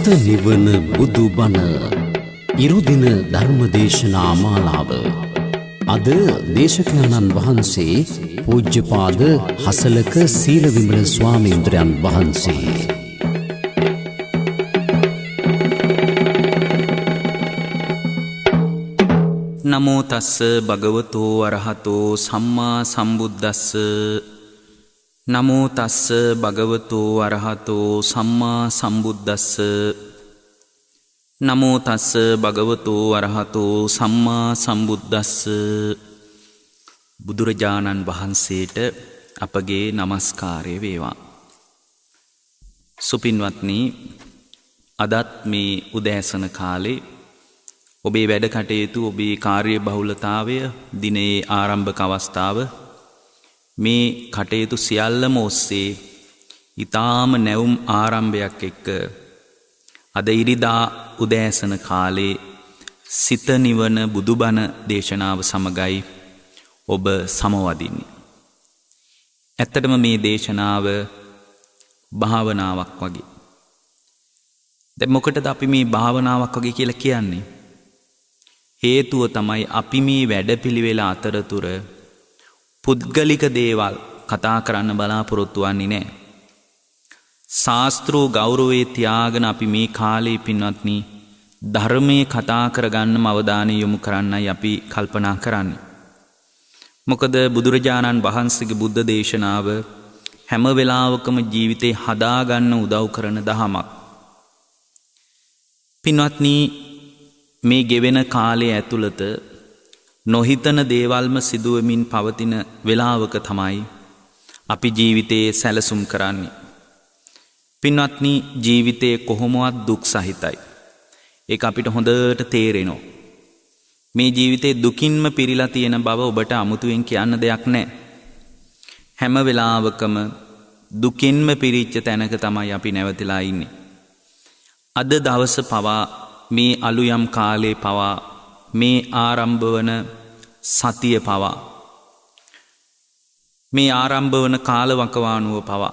සිත නිවන බුදු බණ ඉරුදින ධර්මදේශනා මාලාව අද දේශකයන්න් වහන්සේ පූජ්‍යපාද හසලක සීලවිමල ස්වාමීන්ද්‍රයන් වහන්සේ. නමෝ තස්ස භගවතෝ අරහතෝ සම්මා සම්බුද්දස්ස. නමෝ තස්ස භගවතෝ අරහතෝ සම්මා සම්බුද්දස්ස. නමෝ තස්ස භගවතෝ අරහතෝ සම්මා සම්බුද්දස්ස. බුදුරජාණන් වහන්සේට අපගේ නමස්කාරය වේවා. සුපින්වත්නි, අදත් මේ උදෑසන කාලේ ඔබේ වැඩ කටයුතු, ඔබේ කාර්ය බහුලතාවය, දිනේ ආරම්භක අවස්ථාව, මේ කටයුතු සියල්ලම ඔස්සේ ඊටාම නැවුම් ආරම්භයක් එක්ක අද ඉරිදා උදෑසන කාලේ සිත නිවන බුදුබණ දේශනාව සමගයි ඔබ සමවදින්නේ. ඇත්තටම මේ දේශනාව භාවනාවක් වගේ. දැන් මොකටද අපි මේ භාවනාවක් වගේ කියලා කියන්නේ? හේතුව තමයි අපි මේ වැඩපිළිවෙල අතරතුර පුද්ගලික දේවල් කතා කරන්න බලාපොරොත්තු වෙන්නේ නැහැ. ශාස්ත්‍රෝ ගෞරවයේ තියාගෙන අපි මේ කාලේ පින්වත්නි ධර්මයේ කතා කරගන්නම අවධානය යොමු කරන්නයි අපි කල්පනා කරන්නේ. මොකද බුදුරජාණන් වහන්සේගේ බුද්ධ දේශනාව හැම වෙලාවකම ජීවිතේ හදාගන්න උදව් කරන දහමක්. පින්වත්නි, මේ ගෙවෙන කාලය ඇතුළත නොහිතන දේවල්ම සිදුවමින් පවතින වෙලාවක තමයි අපි ජීවිතයේ සැලසුම් කරන්නේ. පින්වත්නි, ජීවිතයේ කොහොමවත් දුක් සහිතයි. ඒක අපිට හොඳට තේරෙනවා. මේ ජීවිතේ දුකින්ම පිරීලා තියෙන බව ඔබට අමුතුවෙන් කියන්න දෙයක් නැහැ. හැම වෙලාවකම දුකින්ම පිරීච්ච තැනක තමයි අපි නැවතිලා ඉන්නේ. අද දවස පවා මේ අලුයම් කාලේ පවා, මේ ආරම්භ වන සතිය පවා, මේ ආරම්භ වන කාලවකවානුව පවා,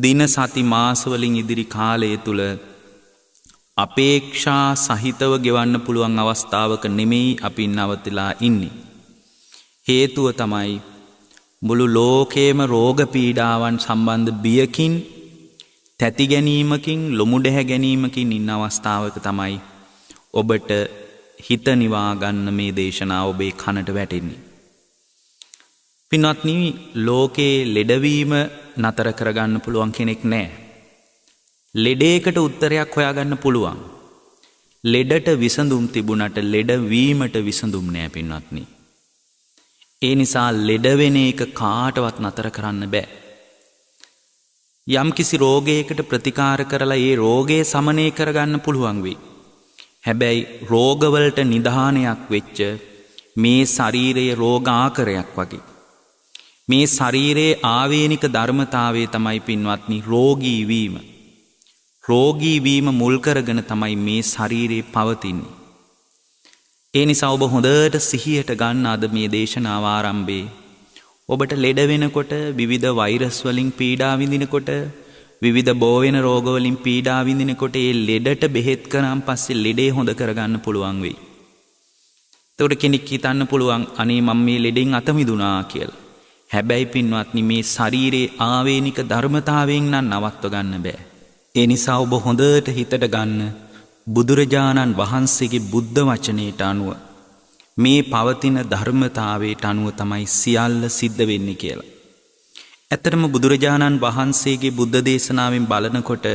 දින සති මාසවලින් ඉදිරි කාලය තුල අපේක්ෂා සහිතව ගෙවන්න පුළුවන් අවස්ථාවක නෙමෙයි අපි නවතිලා ඉන්නේ. හේතුව තමයි මුළු ලෝකේම රෝග පීඩාවන් සම්බන්ධ බියකින්, තැති ගැනීමකින්, ලොමු ඩැහැ ගැනීමකින් ඉන්න අවස්ථාවක තමයි ඔබට හිත නිවා ගන්න මේ දේශනාව ඔබේ කනට වැටෙන්නේ. පින්වත්නි, ලෝකේ ලෙඩවීම නතර කරගන්න පුළුවන් කෙනෙක් නැහැ. ලෙඩේකට උත්තරයක් හොයාගන්න පුළුවන්. ලෙඩට විසඳුම් තිබුණට ලෙඩවීමට විසඳුම් නැහැ පින්වත්නි. ඒ නිසා ලෙඩ වෙන එක කාටවත් නතර කරන්න බෑ. යම්කිසි රෝගයකට ප්‍රතිකාර කරලා ඒ රෝගේ සමනය කරගන්න පුළුවන් වෙයි. හැබැයි රෝගවලට නිදානයක් වෙච්ච මේ ශරීරයේ රෝගාකරයක් වගේ. මේ ශරීරයේ ආවේනික ධර්මතාවය තමයි පින්වත්නි රෝගී වීම. රෝගී වීම මුල් කරගෙන තමයි මේ ශරීරේ පවතින්නේ. ඒ නිසා ඔබ හොඳට සිහියට ගන්න අද මේ දේශනාව ආරම්භයේ ඔබට ලෙඩ වෙනකොට, විවිධ වෛරස් වලින් පීඩා විඳිනකොට, විවිධ බෝවෙන රෝග වලින් පීඩා විඳිනකොට ඒ ලෙඩට බෙහෙත් කරාන් පස්සේ ලෙඩේ හොඳ කරගන්න පුළුවන් වෙයි. එතකොට කෙනෙක් හිතන්න පුළුවන් අනේ මම මේ ලෙඩෙන් අත මිදුණා කියලා. හැබැයි පින්වත්නි, මේ ශරීරයේ ආවේනික ධර්මතාවයෙන් නම් නවත්ව ගන්න බෑ. ඒ නිසා ඔබ හොඳට හිතට ගන්න බුදුරජාණන් වහන්සේගේ බුද්ධ වචනයට අනුව මේ පවතින ධර්මතාවයට අනුව තමයි සියල්ල සිද්ධ වෙන්නේ කියලා. ඇත්තටම බුදුරජාණන් වහන්සේගේ බුද්ධ දේශනාවෙන් බලනකොට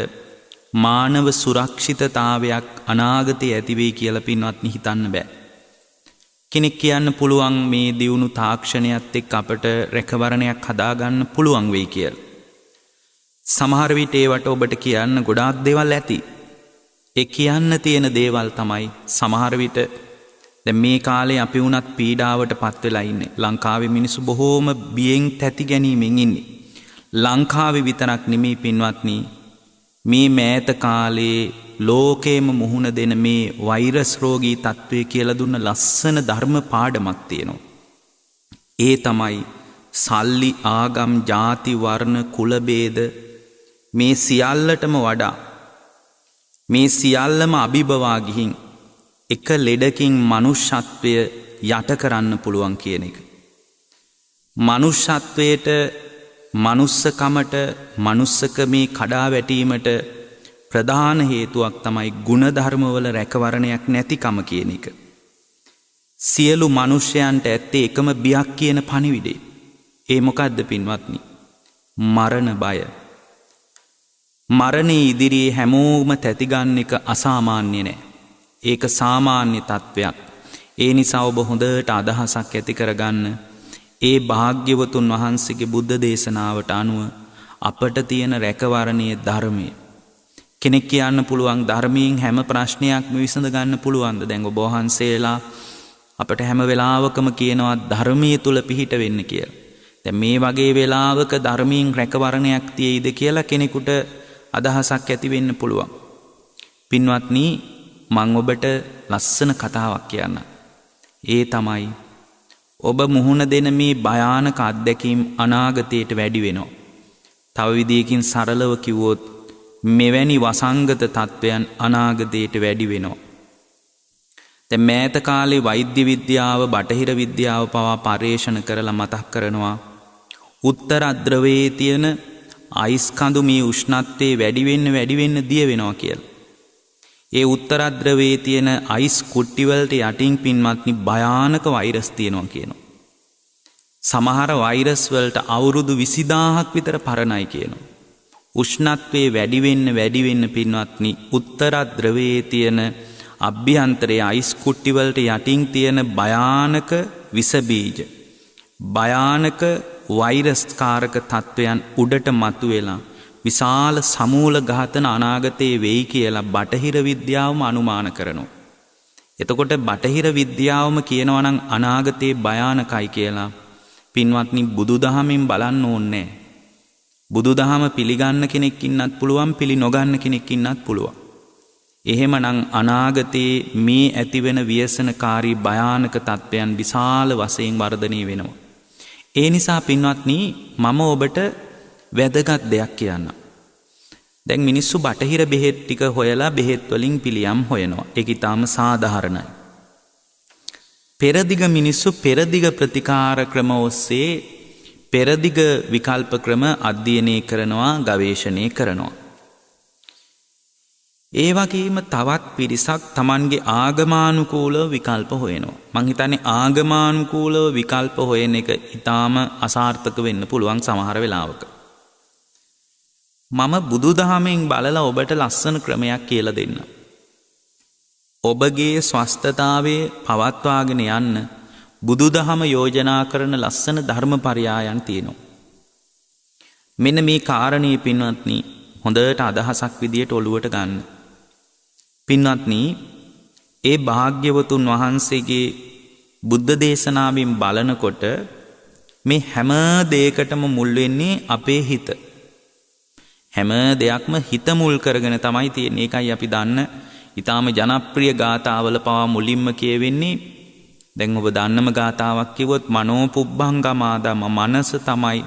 මානව සුරක්ෂිතතාවයක් අනාගතයේ ඇති වෙයි කියලා පින්වත්නි හිතන්න බෑ. කෙනෙක් කියන්න පුළුවන් මේ දියුණු තාක්ෂණයත් එක්ක අපට රැකවරණයක් හදාගන්න පුළුවන් වෙයි කියලා. සමහර විට ඒවට ඔබට කියන්න ගොඩාක් දේවල් ඇති. ඒ කියන්න තියෙන දේවල් තමයි සමහර විට දැන් මේ කාලේ අපි වුණත් පීඩාවට පත් වෙලා ඉන්නේ. ලංකාවේ මිනිස්සු බොහෝම බියෙන් තැති ගැනීමෙන් ඉන්නේ. ලංකාවේ විතරක් නෙමෙයි පින්වත්නි, මේ මෑත කාලේ ලෝකේම මුහුණ දෙන මේ වෛරස් රෝගී තත්ත්වය කියලා දුන්න ලස්සන ධර්ම පාඩමක් තියෙනවා. ඒ තමයි සල්ලි, ආගම්, ಜಾති, වර්ණ, කුල ભેද මේ සියල්ලටම වඩා මේ සියල්ලම අභිබවා ගිහින් එක ලෙඩකින් මනුෂ්‍යත්වය යට කරන්න පුළුවන් කියන එක. මනුෂ්‍යත්වයට මනුස්සකමට මනුස්සකමේ කඩා වැටීමට ප්‍රධාන හේතුවක් තමයි ගුණධර්මවල රැකවරණයක් නැතිකම කියන එක. සියලු මනුෂ්‍යයන්ට ඇත්තේ එකම බියක් කියන පණිවිඩේ. ඒ මොකද්ද පින්වත්නි? මරණ බය. මරණයේ ඉදිරියේ හැමෝම තැතිගන්න එක අසාමාන්‍ය නෑ. ඒක සාමාන්‍ය තත්වයක්. ඒ නිසා ඔබ හොඳට අදහසක් ඇති කරගන්න. ඒ භාග්‍යවතුන් වහන්සේගේ බුද්ධ දේශනාවට අනුව අපට තියෙන රැකවරණයේ ධර්මය. කෙනෙක් කියන්න පුළුවන් ධර්මයෙන් හැම ප්‍රශ්නයක්ම විසඳ ගන්න පුළුවන්ද? දැන් ඔබ වහන්සේලා අපට හැම වෙලාවකම කියනවා ධර්මයේ තුල පිහිට වෙන්න කියලා. දැන් මේ වගේ වෙලාවක ධර්මයෙන් රැකවරණයක් තියෙයිද කියලා කෙනෙකුට අදහසක් ඇති වෙන්න පුළුවන්. පින්වත්නි, මම ඔබට ලස්සන කතාවක් කියන්නම්. ඒ තමයි ඔබ මුහුණ දෙන මේ භයානක අත්දැකීම් අනාගතයට වැඩි වෙනවා. තව විදියකින් සරලව කිව්වොත් මෙවැනි වසංගත තත්වයන් අනාගතයට වැඩි වෙනවා. දැන් මෑත කාලේ වෛද්‍ය විද්‍යාව, බටහිර විද්‍යාව පවා පර්යේෂණ කරලා මතක් කරනවා උත්තර ධ්‍රවයේ තියෙන අයිස් කඳු මේ උෂ්ණත්වයේ වැඩි වෙන්න දිය වෙනවා කියලා. ඒ උත්තර ධ්‍රවයේ තියෙන අයිස් කුට්ටි වලට යටින් පින්වත්නි භයානක වෛරස් තියෙනවා කියනවා. සමහර වෛරස් වලට අවුරුදු 20000ක් විතර පරණයි කියනවා. උෂ්ණත්වයේ වැඩි වෙන්න පින්වත්නි උත්තර ධ්‍රවයේ තියෙන අභ්‍යන්තරයේ අයිස් කුට්ටි වලට යටින් තියෙන භයානක විස බීජ, භයානක වෛරස් කාරක තත්වයන් උඩට මතුවෙලා විශාල සමූල ඝාතන අනාගතයේ වෙයි කියලා බටහිර විද්‍යාවම අනුමාන කරනවා. එතකොට බටහිර විද්‍යාවම කියනවා නම් අනාගතේ භයානකයි කියලා පින්වත්නි බුදුදහමෙන් බලන්න ඕනේ. බුදුදහම පිළිගන්න කෙනෙක් ඉන්නත් පුළුවන්, පිළි නොගන්න කෙනෙක් ඉන්නත් පුළුවන්. එහෙමනම් අනාගතේ මේ ඇතිවෙන ව්‍යසනකාරී භයානක තත්වයන් විශාල වශයෙන් වර්ධනය වෙනවා. ඒ නිසා පින්වත්නි මම ඔබට වැදගත් දෙයක් කියන්න. දැන් මිනිස්සු බටහිර බෙහෙත් ටික හොයලා බෙහෙත් වලින් පිළියම් හොයනවා. ඒක ඊටාම සාධාරණයි. පෙරදිග මිනිස්සු පෙරදිග ප්‍රතිකාර ක්‍රම ඔස්සේ පෙරදිග විකල්ප ක්‍රම අධ්‍යයනය කරනවා, ගවේෂණය කරනවා. ඒ වගේම තවත් පිරිසක් Tamanගේ ආගමානුකූලව විකල්ප හොයනවා. මං හිතන්නේ ආගමානුකූලව විකල්ප හොයන එක ඊටාම අසාර්ථක වෙන්න පුළුවන් සමහර වෙලාවක. මම බුදුදහමෙන් බලලා ඔබට ලස්සන ක්‍රමයක් කියලා දෙන්න. ඔබගේ ස්වස්ථතාවයේ පවත්වාගෙන යන්න බුදුදහම යෝජනා කරන ලස්සන ධර්මපරයායන් තියෙනවා. මෙන්න මේ කාරණේ පින්වත්නි හොඳට අදහසක් විදියට ඔළුවට ගන්න. පින්වත්නි, ඒ භාග්‍යවතුන් වහන්සේගේ බුද්ධ දේශනාවෙන් බලනකොට මේ හැම දෙයකටම මුල් වෙන්නේ අපේ හිත. හැම දෙයක්ම හිත මුල් කරගෙන තමයි තියෙන්නේ. ඒකයි අපි දන්න ඊටාම ජනප්‍රිය ගාථාවල පවා මුලින්ම කියවෙන්නේ. දැන් ඔබ දන්නම ගාථාවක් කිව්වොත් මනෝ පුබ්බංගමාදම, මනස තමයි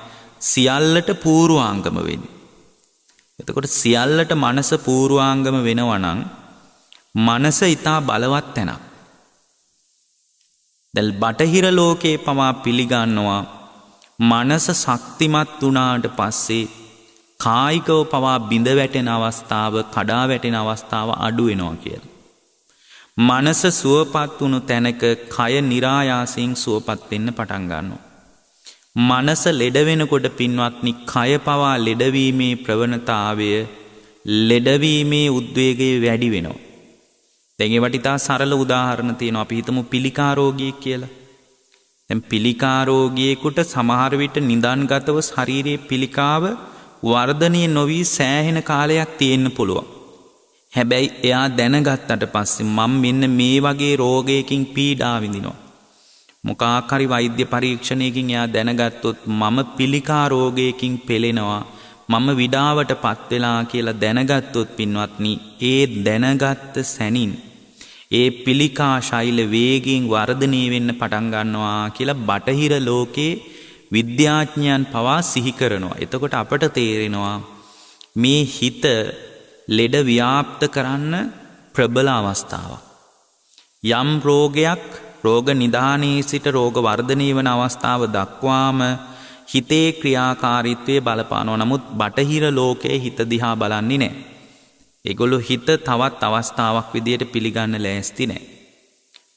සියල්ලට පූර්වාංගම වෙන්නේ. එතකොට සියල්ලට මනස පූර්වාංගම වෙනවා නම් මනස ඊටා බලවත් තැනක්. දැන් බටහිර ලෝකේ පවා පිළිගන්නවා මනස ශක්තිමත් වුණාට පස්සේ කායිකව පවා බිඳ වැටෙන අවස්ථාව, කඩා වැටෙන අවස්ථාව අඩු වෙනවා කියලා. මනස සුවපත් වුණු තැනක කය નિરાයාසයෙන් සුවපත් වෙන්න පටන් ගන්නවා. මනස ලෙඩ වෙනකොට පින්වත්නි කය පවා ලෙඩවීමේ ප්‍රවණතාවය, ලෙඩවීමේ උද්වේගය වැඩි වෙනවා. දැන් ඒවට ඉතා සරල උදාහරණ තියෙනවා. අපි හිතමු පිළිකා රෝගියෙක් කියලා. දැන් පිළිකා රෝගියෙකුට සමහර විට නිදන්ගතව ශරීරයේ පිළිකාව වර්ධනය නොවි සෑහෙන කාලයක් තියෙන්න පුළුවන්. හැබැයි එයා දැනගත්තට පස්සේ මම මෙන්න මේ වගේ රෝගයකින් පීඩා විඳිනවා. මොකක් හරි වෛද්‍ය පරීක්ෂණයකින් එයා දැනගත්තොත් මම පිළිකා රෝගයකින් පෙළෙනවා, මම විඩාවටපත් වෙලා කියලා දැනගත්තොත් පින්වත්නි, ඒ දැනගත්ත සැනින් ඒ පිළිකා ශෛල වේගයෙන් වර්ධනය වෙන්න පටන් ගන්නවා කියලා බටහිර ලෝකේ විද්‍යාඥයන් පවා සිහි කරනවා. එතකොට අපට තේරෙනවා මේ හිත ලෙඩ ව්‍යාප්ත කරන්න ප්‍රබල අවස්ථාවක්. යම් රෝගයක් රෝග නිදානයේ සිට රෝග වර්ධනය වන අවස්ථාව දක්වාම හිතේ ක්‍රියාකාරීත්වය බලපානවා. නමුත් බටහිර ලෝකයේ හිත දිහා බලන්නේ නැහැ. ඒගොල්ලෝ හිත තවත් අවස්ථාවක් විදියට පිළිගන්න ලෑස්ති නැහැ.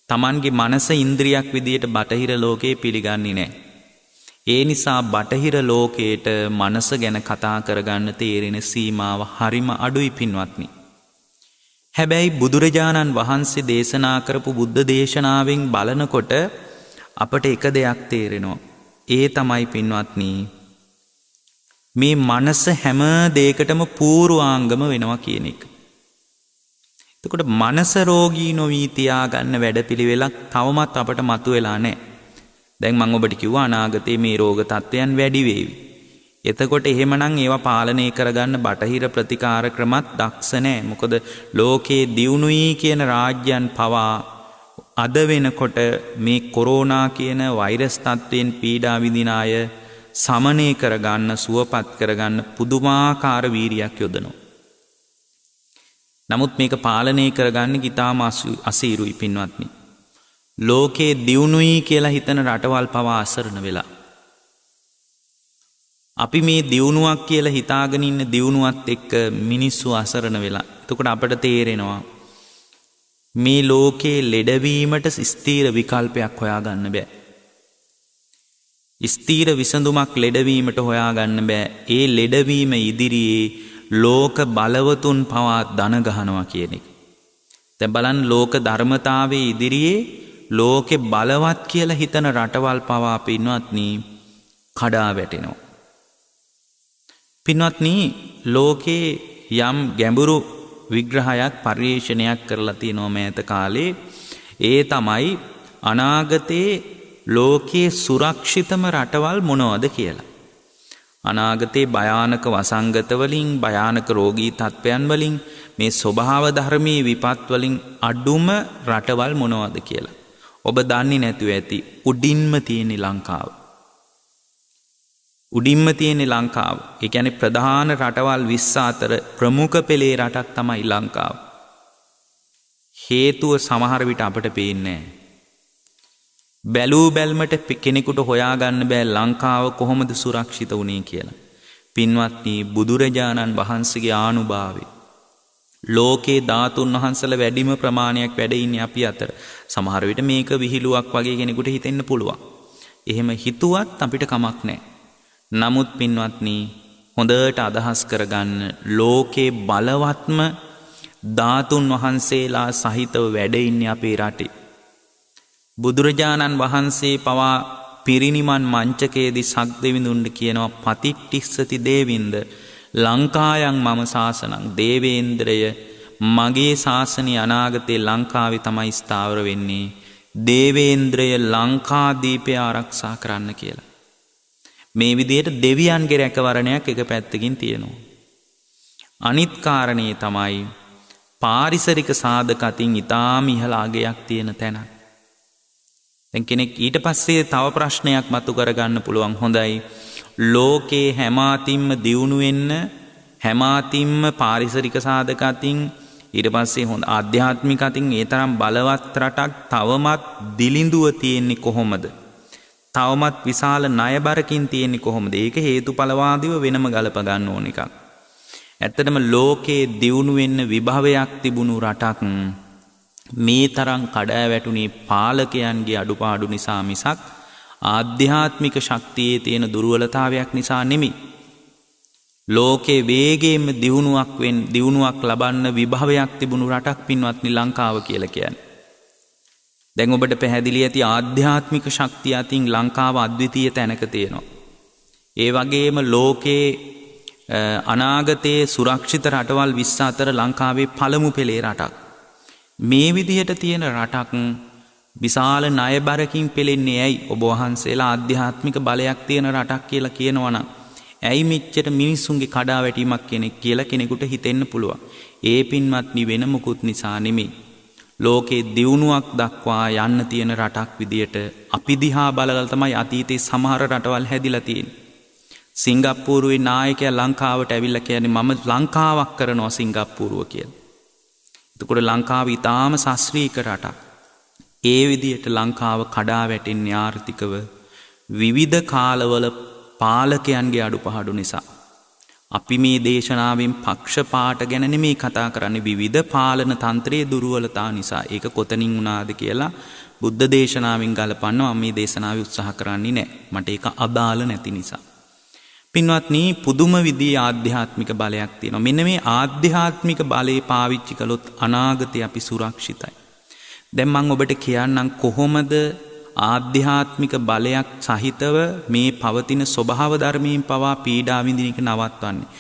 Tamanගේ මනස ඉන්ද්‍රියක් විදියට බටහිර ලෝකයේ පිළිගන්නේ නැහැ. ඒ නිසා බටහිර ලෝකයට මනස ගැන කතා කරගන්න තේරෙන සීමාව හරිම අඩුයි පින්වත්නි. හැබැයි බුදුරජාණන් වහන්සේ දේශනා කරපු බුද්ධ දේශනාවෙන් බලනකොට අපට එක දෙයක් තේරෙනවා. ඒ තමයි පින්වත්නි මේ මනස හැම දෙයකටම පූර්වාංගම වෙනවා කියන එක. එතකොට මනස රෝගී නොවී තියාගන්න වැඩපිළිවෙලක් තවමත් අපට මතුවෙලා නැහැ. දැන් මම ඔබට කිව්වා අනාගතේ මේ රෝග තත්ත්වයන් වැඩි වේවි. එතකොට එහෙමනම් ඒවා පාලනය කරගන්න බටහිර ප්‍රතිකාර ක්‍රමත් දක්ෂ නැහැ. මොකද ලෝකේ දියුණුයි කියන රාජ්‍යයන් පවා අද වෙනකොට මේ කොරෝනා කියන වෛරස් තත්ත්වයෙන් පීඩා විඳින අය සමනය කරගන්න සුවපත් කරගන්න පුදුමාකාර වීරියක් යොදනවා. නමුත් මේක පාලනය කරගන්න ඉතාම අසීරුයි පින්වත්නි. ලෝකේ දියුණුයි කියලා හිතන රටවල් පවා අසරණ වෙලා. අපි මේ දියුණුවක් කියලා හිතාගෙන ඉන්න දියුණුවත් එක්ක මිනිස්සු අසරණ වෙලා. එතකොට අපට තේරෙනවා මේ ලෝකේ ලෙඩවීමට ස්ථීර විකල්පයක් හොයාගන්න බෑ. ස්ථීර විසඳුමක් ලෙඩවීමට හොයාගන්න බෑ. ඒ ලෙඩවීම ඉදිරියේ ලෝක බලවතුන් පවා දන ගහනවා කියන එක. දැන් බලන්න ලෝක ධර්මතාවයේ ඉදිරියේ ලෝකේ බලවත් කියලා හිතන රටවල් පවා පින්වත්නි කඩා වැටෙනවා. පින්වත්නි ලෝකේ යම් ගැඹුරු විග්‍රහයක් පරිශ්‍රණයක් කරලා තියෙනවා මෑත කාලේ. ඒ තමයි අනාගතේ ලෝකයේ සුරක්ෂිතම රටවල් මොනවද කියලා. අනාගතේ භයානක වසංගත වලින් භයානක රෝගී තත්ත්වයන් වලින් මේ ස්වභාව ධර්මී විපත් වලින් අඩුම රටවල් මොනවද කියලා. ඔබ දන්නේ නැතුව ඇති උඩින්ම තියෙන ලංකාව. උඩින්ම තියෙන ලංකාව. ඒ කියන්නේ ප්‍රධාන රටවල් 20 අතර ප්‍රමුඛ පෙළේ රටක් තමයි ලංකාව. හේතුව සමහර විට අපට පේන්නේ නැහැ. බැලූ බැල්මට කෙනෙකුට හොයාගන්න බෑ ලංකාව කොහොමද සුරක්ෂිත වුණේ කියලා. පින්වත්නි බුදුරජාණන් වහන්සේගේ ආනුභාවය ලෝකේ ධාතුන් වහන්සේලා වැඩිම ප්‍රමාණයක් වැඩ ඉන්නේ අපි අතර. සමහර විට මේක විහිළුවක් වගේ කෙනෙකුට හිතෙන්න පුළුවන්. එහෙම හිතුවත් අපිට කමක් නැහැ. නමුත් පින්වත්නි හොඳට අදහස් කරගන්න ලෝකේ බලවත්ම ධාතුන් වහන්සේලා සහිතව වැඩ ඉන්නේ අපේ රටේ. බුදුරජාණන් වහන්සේ පවා පිරිනිවන් මංචකයේදී සක්දෙවිඳුන්ට කියනවා පතිට්ඨිස්සති දේවින්ද ලංකායන් මම ශාසනං දේවේන්ද්‍රය මගේ ශාසනය අනාගතේ ලංකාවේ තමයි ස්ථාවර වෙන්නේ. දේවේන්ද්‍රය ලංකාදීපය ආරක්ෂා කරන්න කියලා. මේ විදිහට දෙවියන්ගේ රැකවරණයක් එක පැත්තකින් තියෙනවා. අනිත් කාරණේ තමයි පාරිසරික සාධක අතින් ඊටාම ඉහළ අගයක් තියෙන තැන. දැන් කෙනෙක් ඊට පස්සේ තව ප්‍රශ්නයක් මතු කරගන්න පුළුවන්. හොඳයි ලෝකේ හැම අතින්ම දියුණු වෙන්න හැම අතින්ම පාරිසරික සාධක අතින් ඊට පස්සේ හොඳ ආධ්‍යාත්මික අතින් ඒ තරම් බලවත් රටක් තවමත් දිලිඳුව තියෙන්නේ කොහොමද? තවමත් විශාල ණයබරකින් තියෙන්නේ කොහොමද? ඒක හේතුඵලවාදීව වෙනම ගලප ගන්න ඕන එකක්. ඇත්තටම ලෝකේ දියුණු වෙන්න විභවයක් තිබුණු රටක් මේ තරම් කඩා වැටුනේ පාලකයන්ගේ අඩුපාඩු නිසා මිසක් ආධ්‍යාත්මික ශක්තියේ තියෙන දුර්වලතාවයක් නිසා නෙමෙයි. ලෝකේ වේගයෙන්ම දියුණුවක් ලබන්න විභවයක් තිබුණු රටක් පින්වත්නි ලංකාව කියලා කියන්නේ. දැන් ඔබට පැහැදිලි ඇති ආධ්‍යාත්මික ශක්තිය අතින් ලංකාව අද්විතීය තැනක තියෙනවා. ඒ වගේම ලෝකේ අනාගතයේ සුරක්ෂිත රටවල් 20 අතර ලංකාවේ පළමු පෙළේ රටක්. මේ විදිහට තියෙන රටක් විශාල ණයබරකින් පෙළෙන්නේ ඇයි? ඔබ වහන්සේලා ආධ්‍යාත්මික බලයක් තියෙන රටක් කියලා කියනවනම් ඇයි මෙච්චර මිනිස්සුන්ගේ කඩාවැටීමක් කියලා කෙනෙකුට හිතෙන්න පුළුවන්. ඒ පින්වත්නි වෙන මොකුත් නිසා නෙමෙයි. ලෝකේ දියුණුවක් දක්වා යන්න තියෙන රටක් විදියට අපි දිහා බලලා තමයි අතීතේ සමහර රටවල් හැදිලා තියෙන්නේ. සිංගප්පූරුවේ නායකයා ලංකාවට ඇවිල්ලා කියන්නේ මම ලංකාවක් කරනවා සිංගප්පූරුව කියලා. එතකොට ලංකාව ඊටාම ශාස්ත්‍රීය රටක්. ඒ විදිහට ලංකාව කඩා වැටෙන්නේ ආර්ථිකව විවිධ කාලවල පාලකයන්ගේ අඩුපාඩු නිසා. අපි මේ දේශනාවෙන් පක්ෂපාත ගැන නෙමෙයි කතා කරන්නේ විවිධ පාලන තන්ත්‍රයේ දුර්වලතා නිසා. ඒක කොතනින් වුණාද කියලා බුද්ධ දේශනාවෙන් ගලපන්න මම මේ දේශනාවේ උත්සාහ කරන්නේ නැහැ. මට ඒක අදාළ නැති නිසා. පින්වත්නි පුදුම විදිහේ ආධ්‍යාත්මික බලයක් තියෙනවා. මෙන්න මේ ආධ්‍යාත්මික බලය පාවිච්චි කළොත් අනාගතේ අපි සුරක්ෂිතයි. දැන් මම ඔබට කියන්නම් කොහොමද ආධ්‍යාත්මික බලයක් සහිතව මේ පවතින ස්වභාව ධර්මයෙන් පවා පීඩා විඳින එක නවත්වන්නේ.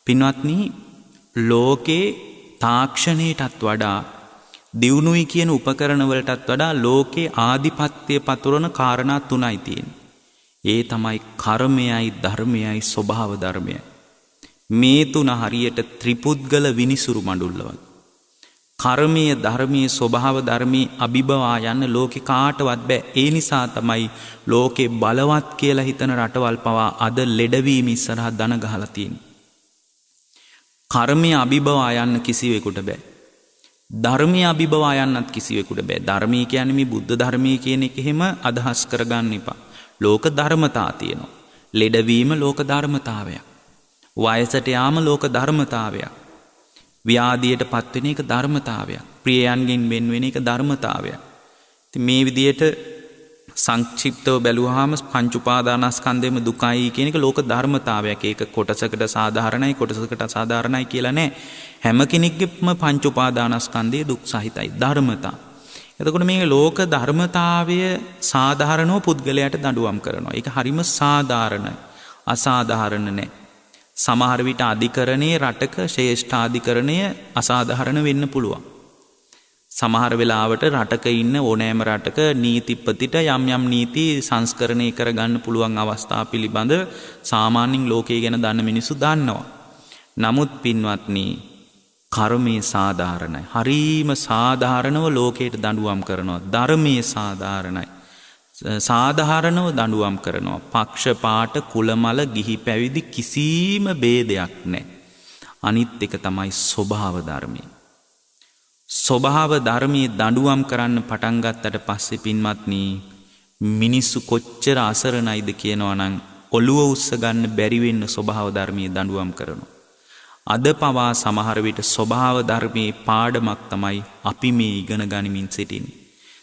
පින්වත්නි ලෝකේ තාක්ෂණයටත් වඩා දියුණුයි කියන උපකරණ වලටත් වඩා ලෝකේ ආධිපත්‍ය පතුරන කාරණා තුනයි තියෙන්නේ. ඒ තමයි කර්මයයි ධර්මයයි ස්වභාව ධර්මයයි. මේ තුන හරියට ත්‍රිපුද්ගල විනිසුරු මඬුල්ල වගේ. කර්මීය ධර්මීය ස්වභාව ධර්මී අභිබවා යන්න ලෝකේ කාටවත් බෑ. ඒ නිසා තමයි ලෝකේ බලවත් කියලා හිතන රටවල් පවා අද ලෙඩවීම ඉස්සරහා දන ගහලා තියෙන්නේ. කර්මීය අභිබවා යන්න කිසිවෙකුට බෑ. ධර්මීය අභිබවා යන්නත් කිසිවෙකුට බෑ. ධර්මී කියන්නේ මේ බුද්ධ ධර්මී කියන එක එහෙම අදහස් කරගන්න එපා. ලෝක ධර්මතා තියෙනවා. ලෙඩවීම ලෝක ධර්මතාවයක්. වයසට යාම ලෝක ධර්මතාවයක්. ව්‍යාධියට පත්වෙන එක ධර්මතාවයක්. ප්‍රියයන්ගෙන් වෙන් වෙන එක ධර්මතාවයක්. ඉතින් මේ විදිහට සංක්ෂිප්තව බැලුවාම පංච උපාදානස්කන්ධෙම දුකයි කියන එක ලෝක ධර්මතාවයක්. ඒක කොටසකට සාධාරණයි කොටසකට අසාධාරණයි කියලා නෑ. හැම කෙනෙක්ගේම පංච උපාදානස්කන්ධයේ දුක් සහිතයි ධර්මතා. එතකොට මේ ලෝක ධර්මතාවය සාධාරණව පුද්ගලයාට දඬුවම් කරනවා. ඒක හරිම සාධාරණයි. අසාධාරණ නෑ. සමහර විට අධිකරණයේ රටක ශ්‍රේෂ්ඨාධිකරණය අසාධාරණ වෙන්න පුළුවන්. සමහර වෙලාවට රටක ඉන්න ඕනෑම රටක නීතිපතිට යම් යම් නීති සංස්කරණය කරගන්න පුළුවන් අවස්ථා පිළිබඳ සාමාන්‍යයෙන් ලෝකයේ ගැන දන්න මිනිස්සු දන්නවා. නමුත් පින්වත්නි කර්මයේ සාධාරණයි. හරීම සාධාරණව ලෝකයට දඬුවම් කරනවා. ධර්මයේ සාධාරණයි. සාධාරණව දඬුවම් කරනවා. පක්ෂපාත කුලමල ගිහි පැවිදි කිසිම ભેදයක් නැහැ. අනිත් එක තමයි ස්වභාව ධර්මයේ. ස්වභාව ධර්මයේ දඬුවම් කරන්න පටන් ගත්තට පස්සේ පින්වත්නි මිනිස්සු කොච්චර අසරණයිද කියනවා නම් ඔළුව උස්ස ගන්න බැරි වෙන්න ස්වභාව ධර්මයේ දඬුවම් කරනවා. අද පවා සමහර විට ස්වභාව ධර්මයේ පාඩමක් තමයි අපි මේ ඉගෙන ගනිමින් සිටින්නේ.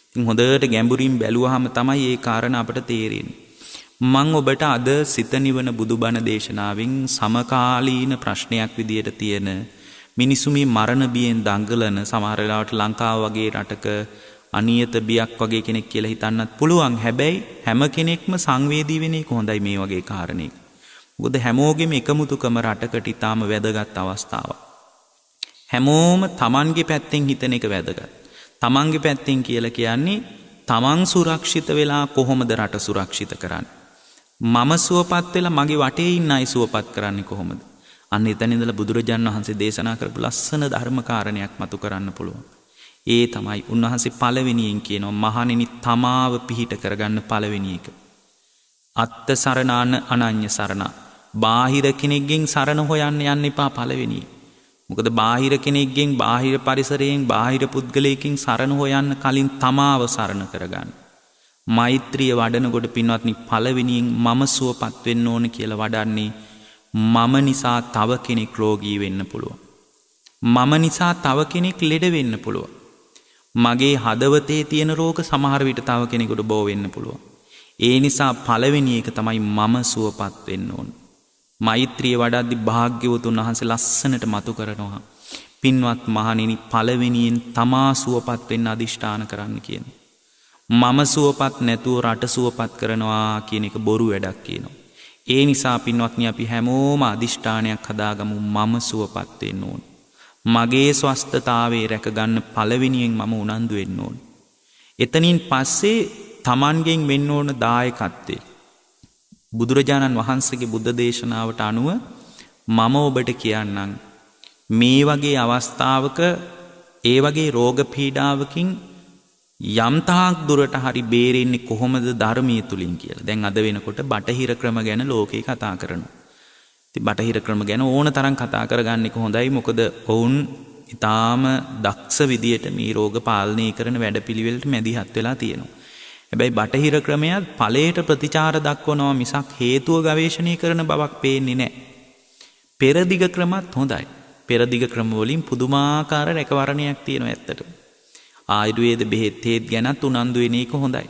ඉතින් හොඳට ගැඹුරින් බැලුවාම තමයි ඒ කාරණා අපට තේරෙන්නේ. මම ඔබට අද සිත නිවන බුදුබණ දේශනාවෙන් සමකාලීන ප්‍රශ්නයක් විදියට තියෙන මිනිසු මේ මරණ බියෙන් දඟලන සමහර වෙලාවට ලංකාව වගේ රටක අනියත බියක් වගේ කෙනෙක් කියලා හිතන්නත් පුළුවන්. හැබැයි හැම කෙනෙක්ම සංවේදී වෙන එක හොඳයි මේ වගේ කාරණේක. මොකද හැමෝගෙම එකමුතුකම රටකට ඊටාම වැදගත් අවස්ථාවක්. හැමෝම Tamanගේ පැත්තෙන් හිතන එක වැදගත්. තමන්ගේ පැත්තෙන් කියලා කියන්නේ තමන් සුරක්ෂිත වෙලා කොහොමද රට සුරක්ෂිත කරන්නේ? මම සුවපත් වෙලා මගේ වටේ ඉන්න අය සුවපත් කරන්නේ කොහොමද? අන්න එතන ඉඳලා බුදුරජාණන් වහන්සේ දේශනා කරපු ලස්සන ධර්ම කාරණයක් මතු කරන්න පුළුවන්. ඒ තමයි උන්වහන්සේ පළවෙනියෙන් කියනවා මහණෙනි තමාව පිහිට කරගන්න පළවෙනි එක. අත්ත සරණාන අනඤ්‍ය සරණ. බාහිර කෙනෙක්ගෙන් සරණ හොයන්න යන්න එපා පළවෙනි. මොකද බාහිර කෙනෙක්ගෙන් බාහිර පරිසරයෙන් බාහිර පුද්ගලයෙක්ගෙන් සරණ හොයන්න කලින් තමාව සරණ කරගන්න. මෛත්‍රිය වඩනකොට පින්වත්නි පළවෙනියෙන් මම සුවපත් වෙන්න ඕන කියලා වඩන්නේ මම නිසා තව කෙනෙක් රෝගී වෙන්න පුළුවන්. මම නිසා තව කෙනෙක් ලෙඩ වෙන්න පුළුවන්. මගේ හදවතේ තියෙන රෝග සමහර විට තව කෙනෙකුට බෝ වෙන්න පුළුවන්. ඒ නිසා පළවෙනි එක තමයි මම සුවපත් වෙන්න ඕන. මෛත්‍රිය වඩද්දි භාග්‍යවතුන් වහන්සේ ලස්සනට මතු කරනවා. පින්වත් මහණෙනි පළවෙනියෙන් තමා සුවපත් වෙන්න අදිෂ්ඨාන කරන්න කියන. මම සුවපත් නැතුව රට සුවපත් කරනවා කියන එක බොරු වැඩක් කියනවා. ඒ නිසා පින්වත්නි අපි හැමෝම අදිෂ්ඨානයක් හදාගමු මම සුවපත් වෙන්න ඕන. මගේ ස්වස්ථතාවය රැකගන්න පළවෙනියෙන් මම උනන්දු වෙන්න ඕන. එතනින් පස්සේ Tamanගෙන් වෙන්න ඕන දායකත්වය. බුදුරජාණන් වහන්සේගේ බුද්ධ දේශනාවට අනුව මම ඔබට කියන්නම් මේ වගේ අවස්ථාවක ඒ වගේ රෝග පීඩාවකින් යම් තාක් දුරට හරි බේරෙන්නේ කොහොමද ධර්මයේ තුලින් කියලා. දැන් අද වෙනකොට බටහිර ක්‍රම ගැන ලෝකේ කතා කරනවා. ඉතින් බටහිර ක්‍රම ගැන ඕන තරම් කතා කරගන්න එක හොඳයි. මොකද ඔවුන් ඊටාම දක්ෂ විදියට මේ රෝග පාලනය කරන වැඩපිළිවෙලට මැදිහත් වෙලා තියෙනවා. හැබැයි බටහිර ක්‍රමයක් ඵලයට ප්‍රතිචාර දක්වනවා මිසක් හේතුව ගවේෂණය කරන බවක් පේන්නේ නැහැ. පෙරදිග ක්‍රමත් හොඳයි. පෙරදිග ක්‍රම වලින් පුදුමාකාර රැකවරණයක් තියෙනවා ඇත්තටම. ආයුර්වේද බෙහෙත් ගැනත් උනන්දු වෙන එක හොඳයි.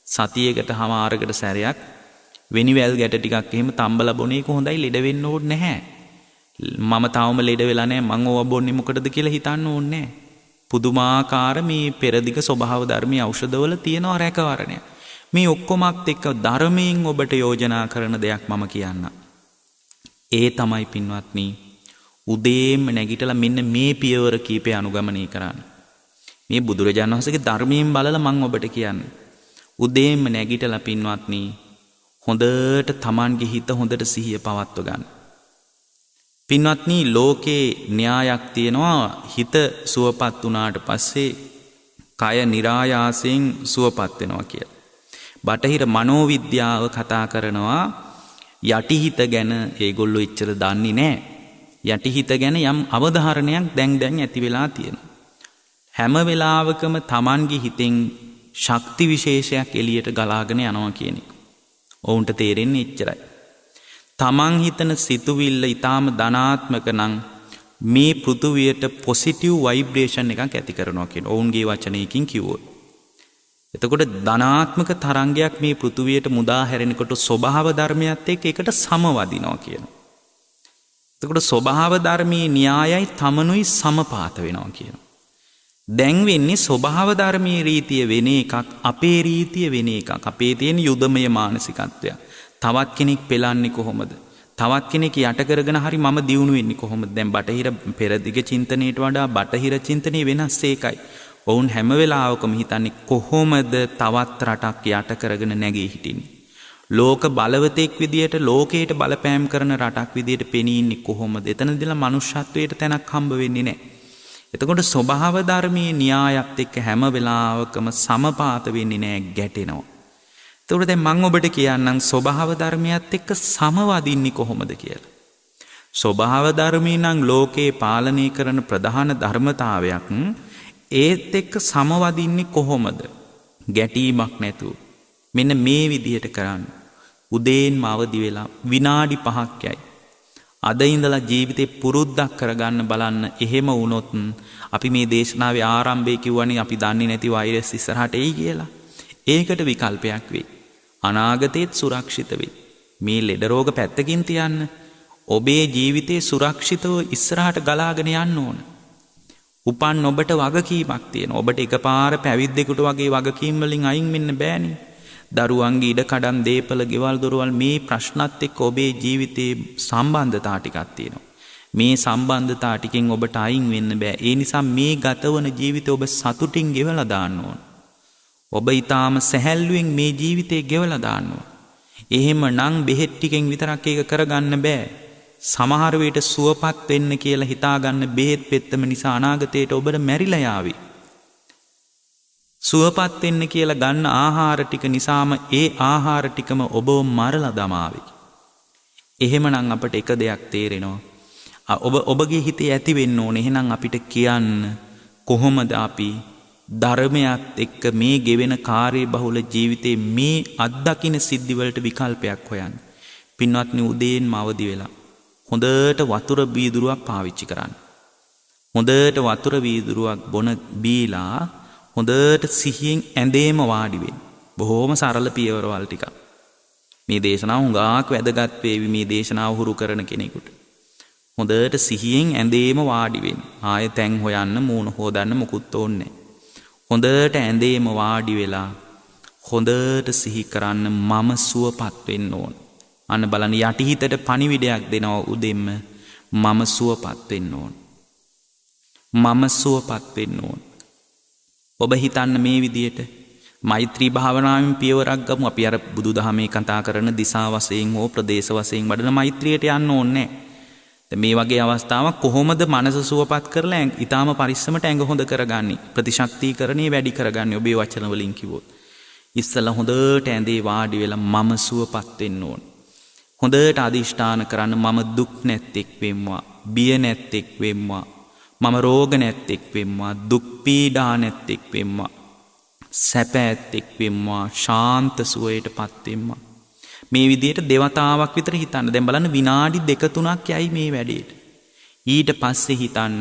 සතියකට හමාරකට සැරයක් වෙනිවැල් ගැට ටිකක් එහෙම තම්බලා බොන එක හොඳයි. ලෙඩ වෙන්න ඕනේ නැහැ. මම තාම ලෙඩ වෙලා නැහැ මං ඕවා බොන්නේ මොකටද කියලා හිතන්න ඕනේ නැහැ. පුදුමාකාර මේ පෙරදිග ස්වභාව ධර්මී ඖෂධවල තියෙනවා රැකවරණය. මේ ඔක්කොමත් එක්ක ධර්මයෙන් ඔබට යෝජනා කරන දෙයක් මම කියන්නම්. ඒ තමයි පින්වත්නි උදේම නැගිටලා මෙන්න මේ පියවර කීපය අනුගමනය කරන්න. මේ බුදුරජාණන් වහන්සේගේ ධර්මයෙන් බලලා මම ඔබට කියන්නේ. උදේම නැගිටලා පින්වත්නි හොඳට Tamanගේ හිත හොඳට සිහිය පවත්ව ගන්න. පින්වත්නි ලෝකේ න්‍යායක් තියෙනවා හිත සුවපත් වුණාට පස්සේ කය નિરાයාසයෙන් සුවපත් වෙනවා කියලා. බටහිර මනෝවිද්‍යාව කතා කරනවා යටිහිත ගැන ඒගොල්ලෝ එච්චර දන්නේ නැහැ. යටිහිත ගැන යම් අවධාරණයක් දැන් ඇති වෙලා තියෙනවා. හැම වෙලාවකම Tamanගේ හිතෙන් ශක්ති විශේෂයක් එළියට ගලාගෙන යනවා කියන එක. ඔවුන්ට තේරෙන්නේ එච්චරයි. තමන් හිතන සිතුවිල්ල ඊටාම ධනාත්මක නම් මේ පෘථුවියට පොසිටිව් වයිබ්‍රේෂන් එකක් ඇති කරනවා කියන ඔවුන්ගේ වචනයකින් කිව්වොත්. එතකොට ධනාත්මක තරංගයක් මේ පෘථුවියට මුදා හැරෙනකොට ස්වභාව ධර්මයත් එක්ක ඒකට සමවදිනවා කියනවා. එතකොට ස්වභාව ධර්මයේ න්‍යායයි තමනුයි සමපාත වෙනවා කියනවා. දැන් වෙන්නේ ස්වභාව ධර්මයේ රීතිය වෙන එකක් අපේ රීතිය වෙන එකක්. අපේ තියෙන යුදමය මානසිකත්වය. තවත් කෙනෙක් පෙළන්නේ කොහොමද? තවත් කෙනෙක් යට කරගෙන හරි මම දියුණු වෙන්නේ කොහොමද? දැන් බටහිර පෙරදිග චින්තනයට වඩා බටහිර චින්තනයේ වෙනස් ඒකයි. ඔවුන් හැම වෙලාවකම හිතන්නේ කොහොමද තවත් රටක් යට කරගෙන නැගී හිටින්නේ? ලෝක බලවතෙක් විදියට ලෝකයට බලපෑම් කරන රටක් විදියට පෙනී ඉන්නේ කොහොමද? එතනදීලා මනුෂ්‍යත්වයට තැනක් හම්බ වෙන්නේ නැහැ. එතකොට ස්වභාව ධර්මයේ න්‍යායත් එක්ක හැම වෙලාවකම සමපාත වෙන්නේ නැහැ, ගැටෙනවා. එතකොට දැන් මම ඔබට කියන්නම් ස්වභාව ධර්මයත් එක්ක සමවදින්නේ කොහොමද කියලා. ස්වභාව ධර්මී නම් ලෝකේ පාලනය කරන ප්‍රධාන ධර්මතාවයක්. ඒත් එක්ක සමවදින්නේ කොහොමද? ගැටීමක් නැතුව. මෙන්න මේ විදිහට කරන්න. උදේන්ම අවදි වෙලා විනාඩි 5ක් යයි. අද ඉඳලා ජීවිතේ පුරුද්දක් කරගන්න බලන්න. එහෙම වුණොත් අපි මේ දේශනාවේ ආරම්භයේ කිව්වනේ අපි දන්නේ නැති වෛරස් ඉස්සරහට එයි කියලා. ඒකට විකල්පයක් වෙයි. අනාගතයේත් සුරක්ෂිත වෙයි. මේ ලෙඩ රෝග පැත්තකින් තියන්න. ඔබේ ජීවිතේ සුරක්ෂිතව ඉස්සරහට ගලාගෙන යන්න ඕන. උපන් ඔබට වගකීමක් තියෙනවා. ඔබට එකපාර පැවිද්දෙකුට වගේ වගකීම් වලින් අයින් වෙන්න බෑනේ. දරුවන්ගේ ඉඩ කඩන් දීපල ගෙවල් දොරවල් මේ ප්‍රශ්නත් එක්ක ඔබේ ජීවිතේ සම්බන්ධතා ටිකක් තියෙනවා. මේ සම්බන්ධතා ටිකෙන් ඔබට අයින් වෙන්න බෑ. ඒ නිසා මේ ගතවන ජීවිතය ඔබ සතුටින් ගෙවලා දාන්න ඕන. ඔබ ඊටාම සැහැල්ලුවෙන් මේ ජීවිතේ ගෙවලා දාන්න ඕන. එහෙමනම් බෙහෙත් ටිකෙන් විතරක් ඒක කරගන්න බෑ. සමහර වෙලට සුවපත් වෙන්න කියලා හිතාගන්න බෙහෙත් පෙත්තම නිසා අනාගතයට ඔබට මැරිලා යාවි. සුවපත් වෙන්න කියලා ගන්න ආහාර ටික නිසාම ඒ ආහාර ටිකම ඔබව මරලා දමාවි. එහෙමනම් අපට එක දෙයක් තේරෙනවා. ඔබගේ හිතේ ඇති වෙන්න ඕනේ. එහෙනම් අපිට කියන්න කොහොමද අපි ධර්මයත් එක්ක මේ ගෙවෙන කාර්යබහුල ජීවිතේ මේ අත්දකින්න සිද්ධි වලට විකල්පයක් හොයන්න. පින්වත්නි උදේන්ම අවදි වෙලා හොඳට වතුර වීදුරුවක් පාවිච්චි කරන්න. හොඳට වතුර වීදුරුවක් බොන බීලා හොඳට සිහියෙන් ඇඳේම වාඩි වෙන්න. බොහොම සරල පියවරවල් ටිකක්. මේ දේශනාව හුඟක් වැදගත් වේවි මේ දේශනාව හුරු කරන කෙනෙකුට. හොඳට සිහියෙන් ඇඳේම වාඩි වෙන්න. ආයෙ තැන් හොයන්න මූණ හොදන්න මොකුත් ඕනේ නැහැ. හොඳට ඇඳේම වාඩි වෙලා හොඳට සිහි කරන්න මම සුවපත් වෙන්න ඕන. අන්න බලන්න යටිහිතට පණිවිඩයක් දෙනවා උදෙන්ම මම සුවපත් වෙන්න ඕන. මම සුවපත් වෙන්න ඕන. ඔබ හිතන්න මේ විදියට මෛත්‍රී භාවනාවෙන් පියවරක් ගමු. අපි අර බුදුදහමේ කතා කරන දිසා වශයෙන් හෝ ප්‍රදේශ වශයෙන් වඩන මෛත්‍රියට යන්න ඕනේ. මේ වගේ අවස්ථාවක් කොහොමද මනස සුවපත් කරලා ඊටාම පරිස්සමට ඇඟ හොඳ කරගන්නේ? ප්‍රතිශක්තිකරණේ වැඩි කරගන්නේ ඔබේ වචන වලින් කිව්වොත්. ඉස්සලා හොඳට ඇඳේ වාඩි වෙලා මම සුවපත් වෙන්න ඕන. හොඳට අදිෂ්ඨාන කරන්න මම දුක් නැත්තෙක් වෙම්වා, බිය නැත්තෙක් වෙම්වා, මම රෝග නැත්තෙක් වෙම්වා, දුක් පීඩා නැත්තෙක් වෙම්වා, සැප ඇත්තෙක් වෙම්වා, ශාන්ත සුවයටපත් වෙම්වා. මේ විදිහට දෙවතාවක් විතර හිතන්න. දැන් බලන්න විනාඩි 2-3ක් යයි මේ වැඩේට. ඊට පස්සේ හිතන්න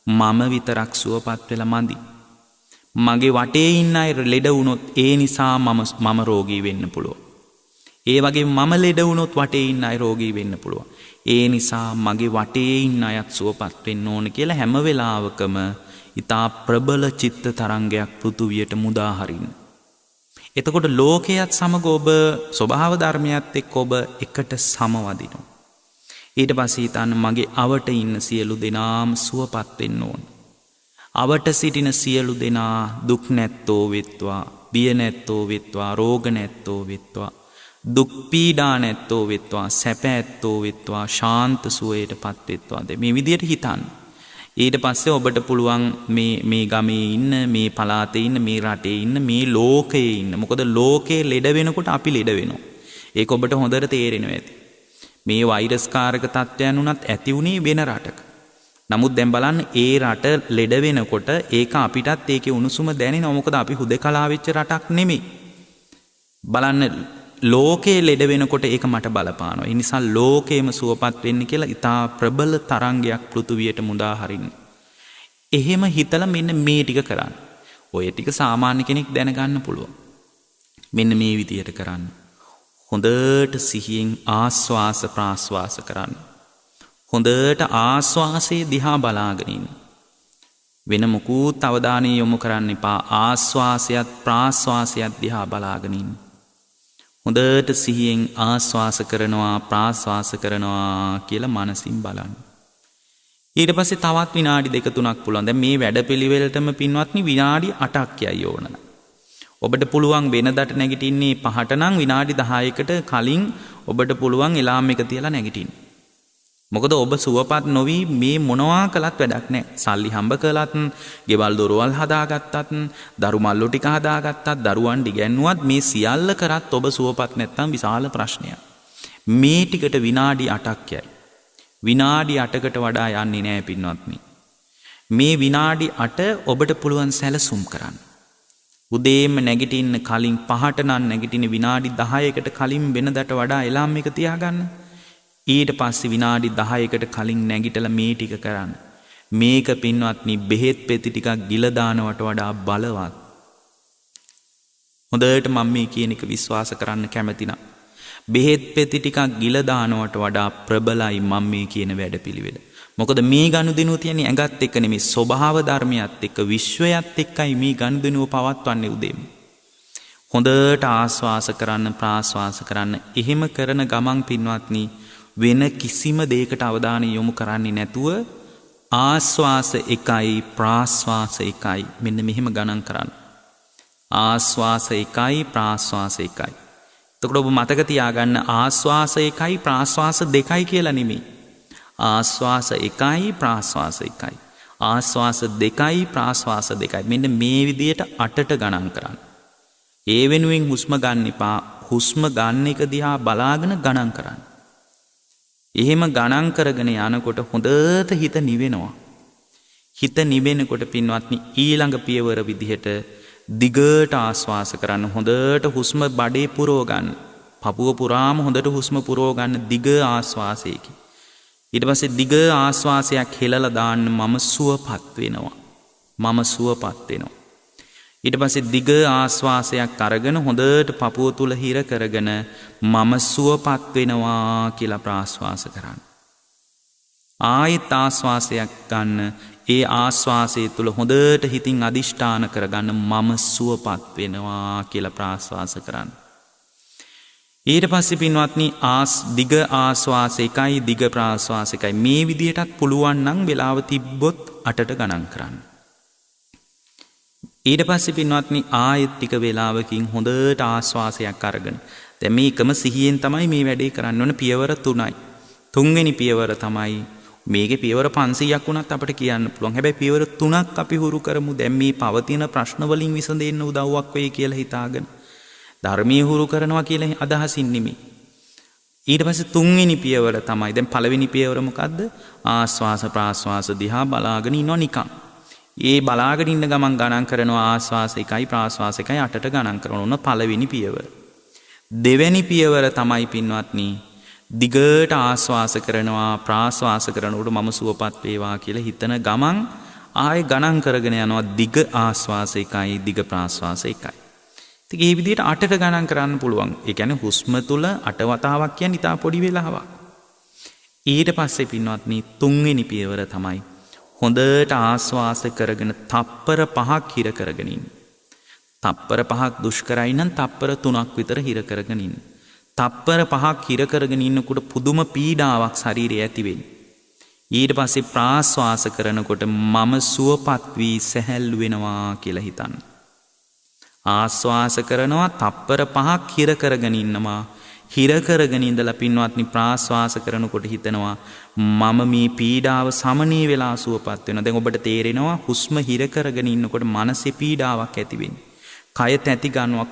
මම විතරක් සුවපත් වෙලා මදි. මගේ වටේ ඉන්න අය ලෙඩ වුණොත් ඒ නිසා මම රෝගී වෙන්න පුළුවන්. ඒ වගේ මම ලෙඩ වුණොත් වටේ ඉන්න අය රෝගී වෙන්න පුළුවන්. ඒ නිසා මගේ වටේ ඉන්න අයත් සුවපත් වෙන්න ඕන කියලා හැම වෙලාවකම ඊතා ප්‍රබල චිත්ත තරංගයක් පෘථුවියට මුදා හරින්න. එතකොට ලෝකයේත් සමග ඔබ ස්වභාව ධර්මයත් එක්ක ඔබ එකට සමවදිනවා. ඊට පස්සේ හිතන්න මගේ අවට ඉන්න සියලු දෙනාම සුවපත් වෙන්න ඕන. අවට සිටින සියලු දෙනා දුක් නැත්තෝ වෙත්වා, බිය නැත්තෝ වෙත්වා, රෝග නැත්තෝ වෙත්වා, දුක් පීඩා නැත්තෝ වෙත්වා, සැප ඇත්තෝ වෙත්වා, ශාන්ත සුවයටපත් වෙත්වා. මේ විදියට හිතන්න. ඊට පස්සේ ඔබට පුළුවන් මේ ගමේ ඉන්න, මේ පළාතේ ඉන්න, මේ රටේ ඉන්න, මේ ලෝකයේ ඉන්න. මොකද ලෝකේ ලෙඩ වෙනකොට අපි ලෙඩ වෙනවා. ඒක ඔබට හොඳට තේරෙනවා ඇති. මේ වෛරස් කාරක තත්ත්වයන් උනත් ඇති උනේ වෙන රටක. නමුත් දැන් බලන්න ඒ රට ලෙඩ වෙනකොට ඒක අපිටත් ඒකේ උණුසුම දැනෙනවා. මොකද අපි හුදකලා වෙච්ච රටක් නෙමෙයි. බලන්න ලෝකේ ලෙඩ වෙනකොට ඒක මට බලපානවා. ඒ නිසා ලෝකේම සුවපත් වෙන්න කියලා ඊටා ප්‍රබල තරංගයක් පෘථුවියට මුදා හරින්න. එහෙම හිතලා මෙන්න මේ ටික කරන්න. ඔය ටික සාමාන්‍ය කෙනෙක් දැනගන්න පුළුවන්. මෙන්න මේ විදියට කරන්න. හොඳට සිහියෙන් ආස්වාස ප්‍රාස්වාස කරන්න. හොඳට ආස්වාසයේ දිහා බලාගෙන ඉන්න. වෙන මොකුත් අවධානය යොමු කරන්න එපා. ආස්වාසයත් ප්‍රාස්වාසයත් දිහා බලාගෙන ඉන්න. හොඳට සිහියෙන් ආස්වාස කරනවා ප්‍රාස්වාස කරනවා කියලා මනසින් බලන්න. ඊට පස්සේ තවත් විනාඩි 2-3ක් පුළුවන්. දැන් මේ වැඩපිළිවෙලටම පින්වත්නි විනාඩි 8ක් යයි ඕන. ඔබට පුළුවන් වෙනදට නැගිටින්නේ 5ට නම් විනාඩි 10කට කලින් ඔබට පුළුවන් එලාම් එක තියලා නැගිටින්න. මොකද ඔබ සුවපත් නොවි මේ මොනවා කළත් වැඩක් නැහැ. සල්ලි හම්බ කළත්, ගෙවල් දොරවල් හදාගත්තත්, දරු මල්ලු ටික හදාගත්තත්, දරුවන් දිගැන්නුවත් මේ සියල්ල කරත් ඔබ සුවපත් නැත්නම් විශාල ප්‍රශ්නයක්. මේ ටිකට විනාඩි 8ක් යයි. විනාඩි 8කට වඩා යන්නේ නැහැ පින්වත්නි. මේ විනාඩි 8 ඔබට පුළුවන් සැලසුම් කරන්න. උදේම නැගිටින්න කලින් 5ට නම් නැගිටින විනාඩි 10කට කලින් වෙනදට වඩා එලාම් එක තියාගන්න. ඊට පස්සේ විනාඩි 10කට කලින් නැගිටලා මේ ටික කරන්න. මේක පින්වත්නි බෙහෙත් පෙති ටිකක් ගිල දානවට වඩා බලවත්. හොඳට මම මේ කියන එක විශ්වාස කරන්න කැමති නම් බෙහෙත් පෙති ටිකක් ගිල දානවට වඩා ප්‍රබලයි මම මේ කියන වැඩපිළිවෙල. මොකද මේ ගනුදෙනුව තියන්නේ ඇඟත් එක්ක නෙමෙයි, ස්වභාව ධර්මයත් එක්ක, විශ්වයත් එක්කයි මේ ගනුදෙනුව පවත්වන්නේ උදේම. හොඳට ආස්වාස කරන්න ප්‍රාස්වාස කරන්න. එහෙම කරන ගමන් පින්වත්නි වෙන කිසිම දෙයකට අවධානය යොමු කරන්නේ නැතුව ආස්වාස 1යි ප්‍රාස්වාස 1යි මෙන්න මෙහෙම ගණන් කරන්න. ආස්වාස 1යි ප්‍රාස්වාස 1යි. එතකොට ඔබ මතක තියාගන්න ආස්වාස 1යි ප්‍රාස්වාස 2යි කියලා නෙමෙයි. ආස්වාස 1යි ප්‍රාස්වාස 1යි. ආස්වාස 2යි ප්‍රාස්වාස 2යි. මෙන්න මේ විදියට 8ට ගණන් කරන්න. ඒ වෙනුවෙන් හුස්ම ගන්න එපා. හුස්ම ගන්න එක දිහා බලාගෙන ගණන් කරන්න. එහෙම ගණන් කරගෙන යනකොට හොඳට හිත නිවෙනවා. හිත නිවෙනකොට පින්වත්නි ඊළඟ පියවර විදිහට දිගට ආස්වාස කරන්න. හොඳට හුස්ම බඩේ පුරව ගන්න. පපුව පුරාම හොඳට හුස්ම පුරව ගන්න දිග ආස්වාසයකින්. ඊට පස්සේ දිග ආස්වාසයක් හෙලලා දාන්න මම සුවපත් වෙනවා. මම සුවපත් වෙනවා. ඊට පස්සේ දිග ආස්වාසයක් අරගෙන හොඳට පපුව තුල හිර කරගෙන මම සුවපත් වෙනවා කියලා ප්‍රාස්වාස කරන්න. ආයෙත් ආස්වාසයක් ගන්න. ඒ ආස්වාසය තුල හොඳට හිතින් අදිෂ්ඨාන කරගන්න මම සුවපත් වෙනවා කියලා ප්‍රාස්වාස කරන්න. ඊට පස්සේ පින්වත්නි දිග ආස්වාස 1යි දිග ප්‍රාස්වාස 1යි මේ විදිහටත් පුළුවන් නම් වෙලාව තිබ්බොත් 8ට ගණන් කරන්න. ඊට පස්සේ පින්වත්නි ආයෙත් ටික වේලාවකින් හොඳට ආස්වාසයක් අරගෙන දැන් මේ එකම සිහියෙන් තමයි මේ වැඩේ කරන්න ඕන. පියවර 3යි. තුන්වෙනි පියවර තමයි මේකේ පියවර 500ක් වුණත් අපිට කියන්න පුළුවන්. හැබැයි පියවර 3ක් අපි හුරු කරමු. දැන් මේ පවතින ප්‍රශ්න වලින් විසඳෙන්න උදව්වක් වෙයි කියලා හිතාගෙන ධර්මීය හුරු කරනවා කියලා අදහසින් නෙමෙයි. ඊට පස්සේ තුන්වෙනි පියවර තමයි දැන් පළවෙනි පියවර මොකද්ද? ආස්වාස ප්‍රාස්වාස දිහා බලාගෙන ඉන්නවා නිකන්. ඒ බලාගෙන ඉන්න ගමන් ගණන් කරනවා ආස්වාස 1යි ප්‍රාස්වාස 1යි 8ට ගණන් කරනවා. ඔන්න පළවෙනි පියවර. දෙවෙනි පියවර තමයි පින්වත්නි දිගට ආස්වාස කරනවා ප්‍රාස්වාස කරනකොට මම සුවපත් වේවා කියලා හිතන ගමන් ආයේ ගණන් කරගෙන යනවා දිග ආස්වාස 1යි දිග ප්‍රාස්වාස 1යි. ඉතින් මේ විදිහට 8ට ගණන් කරන්න පුළුවන්. ඒ කියන්නේ හුස්ම තුල 8 වතාවක් කියන්නේ ඉතා පොඩි වෙලාවක්. ඊට පස්සේ පින්වත්නි තුන්වෙනි පියවර තමයි හොඳට ආස්වාස කරගෙන තප්පර 5ක් හිර කරගෙන ඉන්න. තප්පර 5ක් දුෂ්කරයි නම් තප්පර 3ක් විතර හිර කරගෙන ඉන්න. තප්පර 5ක් හිර කරගෙන ඉන්නකොට පුදුම පීඩාවක් ශරීරයේ ඇති වෙන්නේ. ඊට පස්සේ ප්‍රාස්වාස කරනකොට මම සුවපත් වී සැහැල්ලු වෙනවා කියලා හිතන්න. ආස්වාස කරනවා තප්පර 5ක් හිර කරගෙන ඉන්නවා. හිර කරගෙන ඉඳලා පින්වත්නි ප්‍රාස්වාස කරනකොට හිතනවා මම මේ පීඩාව සමනය වෙලා සුවපත් වෙනවා. දැන් ඔබට තේරෙනවා හුස්ම හිර කරගෙන ඉන්නකොට මනසේ පීඩාවක් ඇති වෙන්නේ. කය තැති ගන්නවා.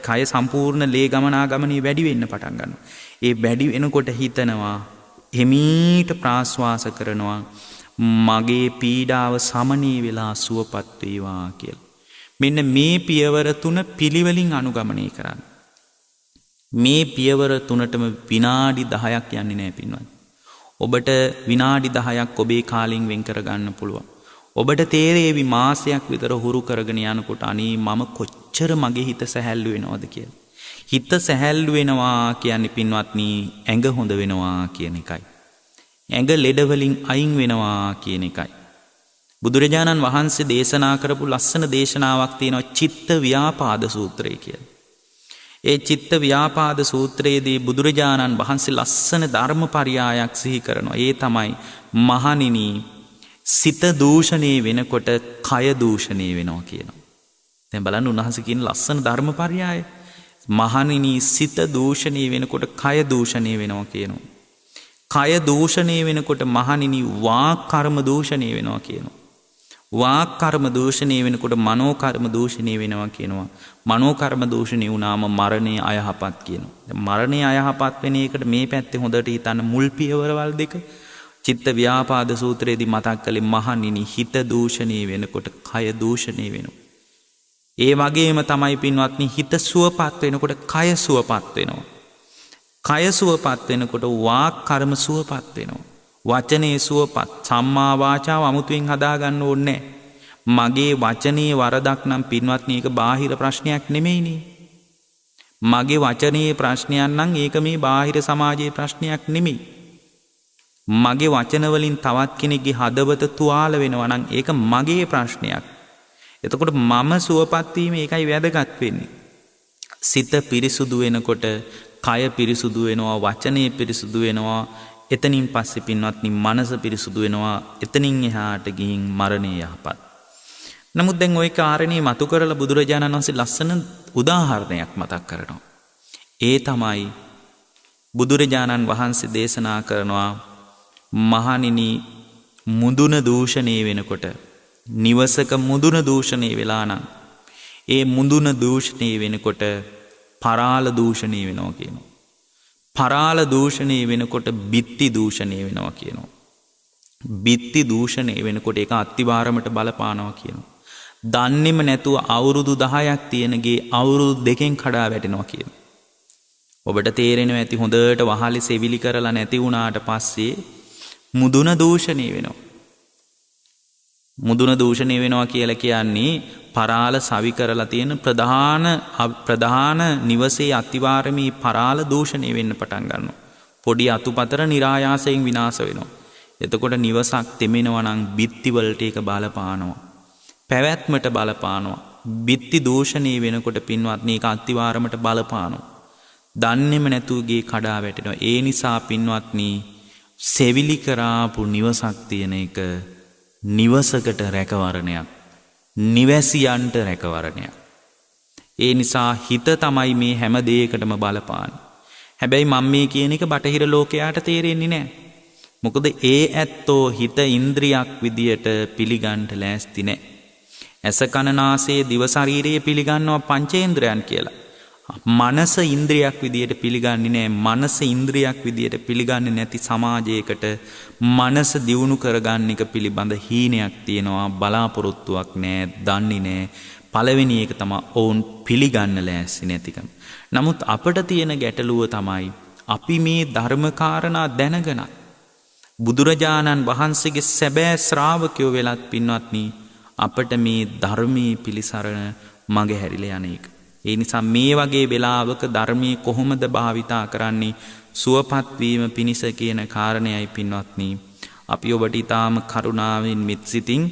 කය සම්පූර්ණ ලේ ගමනාගමනය වැඩි වෙන්න පටන් ගන්නවා. ඒ වැඩි වෙනකොට හිතනවා හිමීට ප්‍රාස්වාස කරනවා මගේ පීඩාව සමනය වෙලා සුවපත් වේවා කියලා. මෙන්න මේ පියවර තුන පිළිවෙලින් අනුගමනය කරන්න. මේ පියවර තුනටම විනාඩි 10ක් යන්නේ නැහැ පින්වත්. ඔබට විනාඩි 10ක් ඔබේ කාලෙන් වෙන් කර ගන්න පුළුවන්. ඔබට තේරෙවි මාසයක් විතර හුරු කරගෙන යනකොට අනේ මම කොච්චර මගේ හිත සැහැල්ලු වෙනවද කියලා. හිත සැහැල්ලු වෙනවා කියන්නේ පින්වත්නි ඇඟ හොඳ වෙනවා කියන එකයි. ඇඟ ලෙඩ වලින් අයින් වෙනවා කියන එකයි. බුදුරජාණන් වහන්සේ දේශනා කරපු ලස්සන දේශනාවක් තියෙනවා චිත්ත ව්‍යාපාද සූත්‍රය කියලා. ඒ චිත්ත ව්‍යාපාද සූත්‍රයේදී බුදුරජාණන් වහන්සේ ලස්සන ධර්මපරියායක් සිහි කරනවා. ඒ තමයි මහණෙනි සිත දූෂණය වෙනකොට කය දූෂණය වෙනවා කියනවා. දැන් බලන්න උන්වහන්සේ කියන ලස්සන ධර්මපරියාය. මහණෙනි සිත දූෂණය වෙනකොට කය දූෂණය වෙනවා කියනවා. කය දූෂණය වෙනකොට මහණෙනි වාක් කර්ම දූෂණය වෙනවා කියනවා. වාක් කර්ම දූෂණය වෙනකොට මනෝ කර්ම දූෂණය වෙනවා කියනවා. මනෝ කර්ම දූෂණය වුණාම මරණය අයහපත් කියනවා. දැන් මරණය අයහපත් වෙන එකට මේ පැත්තේ හොඳට හිතන්න මුල් පියවරවල් දෙක චිත්ත ව්‍යාපාද සූත්‍රයේදී මතක් කළේ මහණෙනි හිත දූෂණය වෙනකොට කය දූෂණය වෙනවා. ඒ වගේම තමයි පින්වත්නි හිත සුවපත් වෙනකොට කය සුවපත් වෙනවා. කය සුවපත් වෙනකොට වාක් කර්ම සුවපත් වෙනවා. වචනේ සුවපත් සම්මා වාචාව අමුතුවෙන් හදා ගන්න ඕනේ නැහැ. මගේ වචනේ වරදක් නම් පින්වත්නි ඒක බාහිර ප්‍රශ්නයක් නෙමෙයිනේ. මගේ වචනේ ප්‍රශ්නයක් නම් ඒක මේ බාහිර සමාජයේ ප්‍රශ්නයක් නෙමෙයි. මගේ වචන වලින් තවත් කෙනෙක්ගේ හදවත තුවාල වෙනවා නම් ඒක මගේ ප්‍රශ්නයක්. එතකොට මම සුවපත් වීම ඒකයි වැදගත් වෙන්නේ. සිත පිරිසුදු වෙනකොට කය පිරිසුදු වෙනවා, වචනේ පිරිසුදු වෙනවා. එතනින් පස්සේ පින්වත්නි මනස පිරිසුදු වෙනවා. එතනින් එහාට ගිහින් මරණය යහපත්. නමුත් දැන් ওই කාරණේ මතු කරලා බුදුරජාණන් වහන්සේ ලස්සන උදාහරණයක් මතක් කරනවා. ඒ තමයි බුදුරජාණන් වහන්සේ දේශනා කරනවා මහණෙනි මුදුන දූෂණය වෙනකොට නිවසක මුදුන දූෂණය වෙලා නම් ඒ මුදුන දූෂණය වෙනකොට පරාල දූෂණය වෙනවා කියනවා. පරාල දූෂණය වෙනකොට බිත්ති දූෂණය වෙනවා කියනවා. බිත්ති දූෂණය වෙනකොට ඒක අත්තිවාරමට බලපානවා කියනවා. දන්නේම නැතුව අවුරුදු 10ක් තියෙනගේ අවුරුදු 2කින් කඩා වැටෙනවා කියනවා. ඔබට තේරෙනවා ඇති හොඳට වහලේ සෙවිලි කරලා නැති වුණාට පස්සේ මුදුන දූෂණය වෙනවා. මුදුන දූෂණය වෙනවා කියලා කියන්නේ පරාල සවි කරලා තියෙන ප්‍රධාන නිවසේ අතිවාරමේ පරාල දූෂණය වෙන්න පටන් ගන්නවා. පොඩි අතුපතර નિરાයාසයෙන් විනාශ වෙනවා. එතකොට නිවසක් තෙමෙනවා නම් බිත්ති වලට ඒක බලපානවා. පැවැත්මට බලපානවා. බිත්ති දූෂණය වෙනකොට පින්වත්නි ඒක අතිවාරමට බලපානවා. දන්නේම නැතුව ගේ කඩා වැටෙනවා. ඒ නිසා පින්වත්නි සෙවිලි කරාපු නිවසක් තියෙන එක නිවසකට රැකවරණයක්. නිවැසියන්ට රැකවරණයක්. ඒ නිසා හිත තමයි මේ හැම දෙයකටම බලපාන්නේ. හැබැයි මම මේ කියන එක බටහිර ලෝකයාට තේරෙන්නේ නැහැ. මොකද ඒ ඇත්තෝ හිත ඉන්ද්‍රියක් විදියට පිළිගන්න ලෑස්ති නැහැ. ඇස කන නාසය දිව ශරීරය පිළිගන්නවා පංචේන්ද්‍රයන් කියලා. මනස ඉන්ද්‍රියක් විදියට පිළිගන්නේ නැහැ. මනස ඉන්ද්‍රියක් විදියට පිළිගන්නේ නැති සමාජයකට මනස දියුණු කරගන්න එක පිළිබඳ හීනයක් තියෙනවා. බලාපොරොත්තුවක් නැහැ, දන්නේ නැහැ. පළවෙනි එක තමයි ඔවුන් පිළිගන්න ලෑස්ති නැතිකම. නමුත් අපට තියෙන ගැටලුව තමයි අපි මේ ධර්මකාරණා දැනගෙන බුදුරජාණන් වහන්සේගේ සැබෑ ශ්‍රාවකයෝ වෙලත් පින්වත්නි අපට මේ ධර්මයේ පිළිසරණ මඟ හැරිලා යන එක. ඒ නිසා මේ වගේ වෙලාවක ධර්මයේ කොහොමද භාවිතා කරන්නේ සුවපත් වීම පිණිස කියන කාරණයයි පින්වත්නි අපි ඔබට ඊටාම කරුණාවෙන් මෙත් සිතින්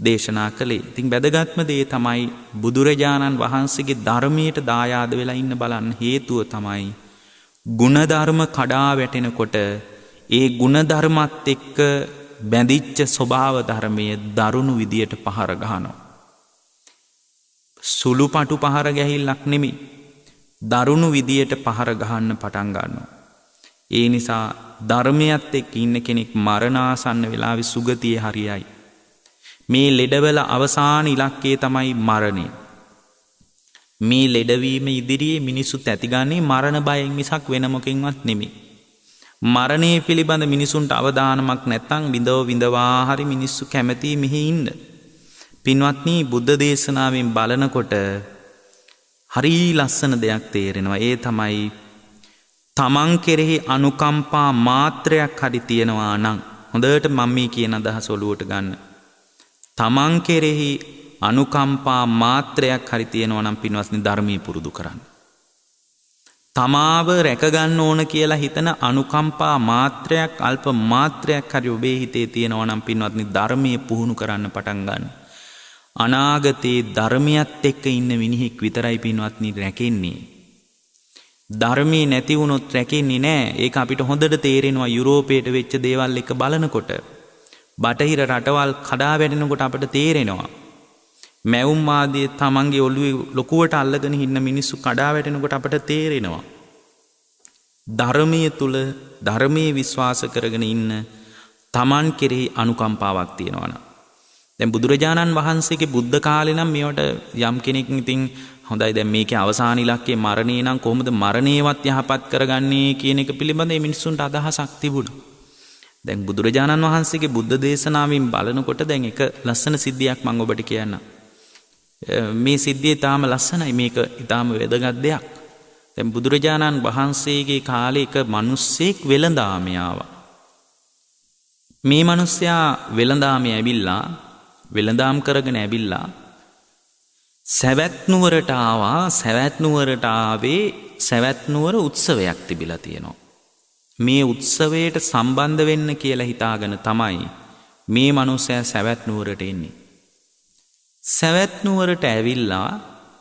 දේශනා කළේ. ඉතින් වැදගත්ම දේ තමයි බුදුරජාණන් වහන්සේගේ ධර්මයට දායාද වෙලා ඉන්න බලන්න හේතුව තමයි ගුණධර්ම කඩා වැටෙනකොට ඒ ගුණධර්මත් එක්ක බැඳිච්ච ස්වභාව ධර්මයේ දරුණු විදියට පහර ගහනවා. සුළුපටු පහර ගැහිල්ලක් නෙමෙයි. දරුණු විදියට පහර ගහන්න පටන් ගන්නවා. ඒ නිසා ධර්මයත් එක්ක ඉන්න කෙනෙක් මරණාසන්න වෙලාවේ සුගතියේ හරියයි. මේ ලෙඩවල අවසාන ඉලක්කය තමයි මරණය. මේ ලෙඩවීම ඉදිරියේ මිනිස්සු තැතිගන්නේ මරණ බයෙන් මිසක් වෙන මොකෙන්වත් නෙමෙයි. මරණය පිළිබඳ මිනිසුන්ට අවධානමක් නැත්නම් විඳවා හරි මිනිස්සු කැමති මෙහි ඉන්න. පින්වත්නි බුද්ධ දේශනාවෙන් බලනකොට හරි ලස්සන දෙයක් තේරෙනවා. ඒ තමයි තමන් කෙරෙහි අනුකම්පා මාත්‍රයක් හරි තියනවා නම් හොඳට මම මේ කියන අදහස ඔලුවට ගන්න. තමන් කෙරෙහි අනුකම්පා මාත්‍රයක් හරි තියනවා නම් පින්වත්නි ධර්මයේ පුරුදු කරන්න. තමාව රැකගන්න ඕන කියලා හිතන අනුකම්පා මාත්‍රයක් අල්ප මාත්‍රයක් හරි ඔබේ හිතේ තියෙනවා නම් පින්වත්නි ධර්මයේ පුහුණු කරන්න පටන් ගන්න. අනාගතේ ධර්මයත් එක්ක ඉන්න මිනිහෙක් විතරයි පින්වත්නි රැකෙන්නේ. ධර්මයේ නැති වුණොත් රැකෙන්නේ නැහැ. ඒක අපිට හොඳට තේරෙනවා යුරෝපයට වෙච්ච දේවල් එක බලනකොට. බටහිර රටවල් කඩා වැටෙනකොට අපට තේරෙනවා. මැවුම් ආදී තමන්ගේ ඔළුවේ ලොකුවට අල්ලගෙන ඉන්න මිනිස්සු කඩා වැටෙනකොට අපට තේරෙනවා. ධර්මයේ තුල ධර්මයේ විශ්වාස කරගෙන ඉන්න තමන් කෙරෙහි අනුකම්පාවක් තියෙනවා නම් දැන් බුදුරජාණන් වහන්සේගේ බුද්ධ කාලේ නම් මේවට යම් කෙනෙක් ඉතින් හොඳයි දැන් මේකේ අවසාන ඉලක්කය මරණේ නම් කොහොමද මරණේවත් යහපත් කරගන්නේ කියන එක පිළිබඳ මේ මිනිස්සුන්ට අදහසක් තිබුණා. දැන් බුදුරජාණන් වහන්සේගේ බුද්ධ දේශනාවෙන් බලනකොට දැන් එක ලස්සන සිද්ධියක් මම ඔබට කියන්නම්. මේ සිද්ධිය ඊටාම ලස්සනයි. මේක ඊටාම වැදගත් දෙයක්. දැන් බුදුරජාණන් වහන්සේගේ කාලේ එක මිනිස්සෙක් වෙළඳාමේ ආවා. මේ මිනිස්සයා වෙළඳාමේ ඇවිල්ලා වෙළඳාම් කරගෙන ඇවිල්ලා සවැත් නුවරට ආවා. සවැත් නුවරට ආවේ සවැත් නුවර උත්සවයක් තිබිලා තියෙනවා. මේ උත්සවයට සම්බන්ධ වෙන්න කියලා හිතාගෙන තමයි මේ මිනිස්සයා සවැත් නුවරට එන්නේ. සවැත් නුවරට ඇවිල්ලා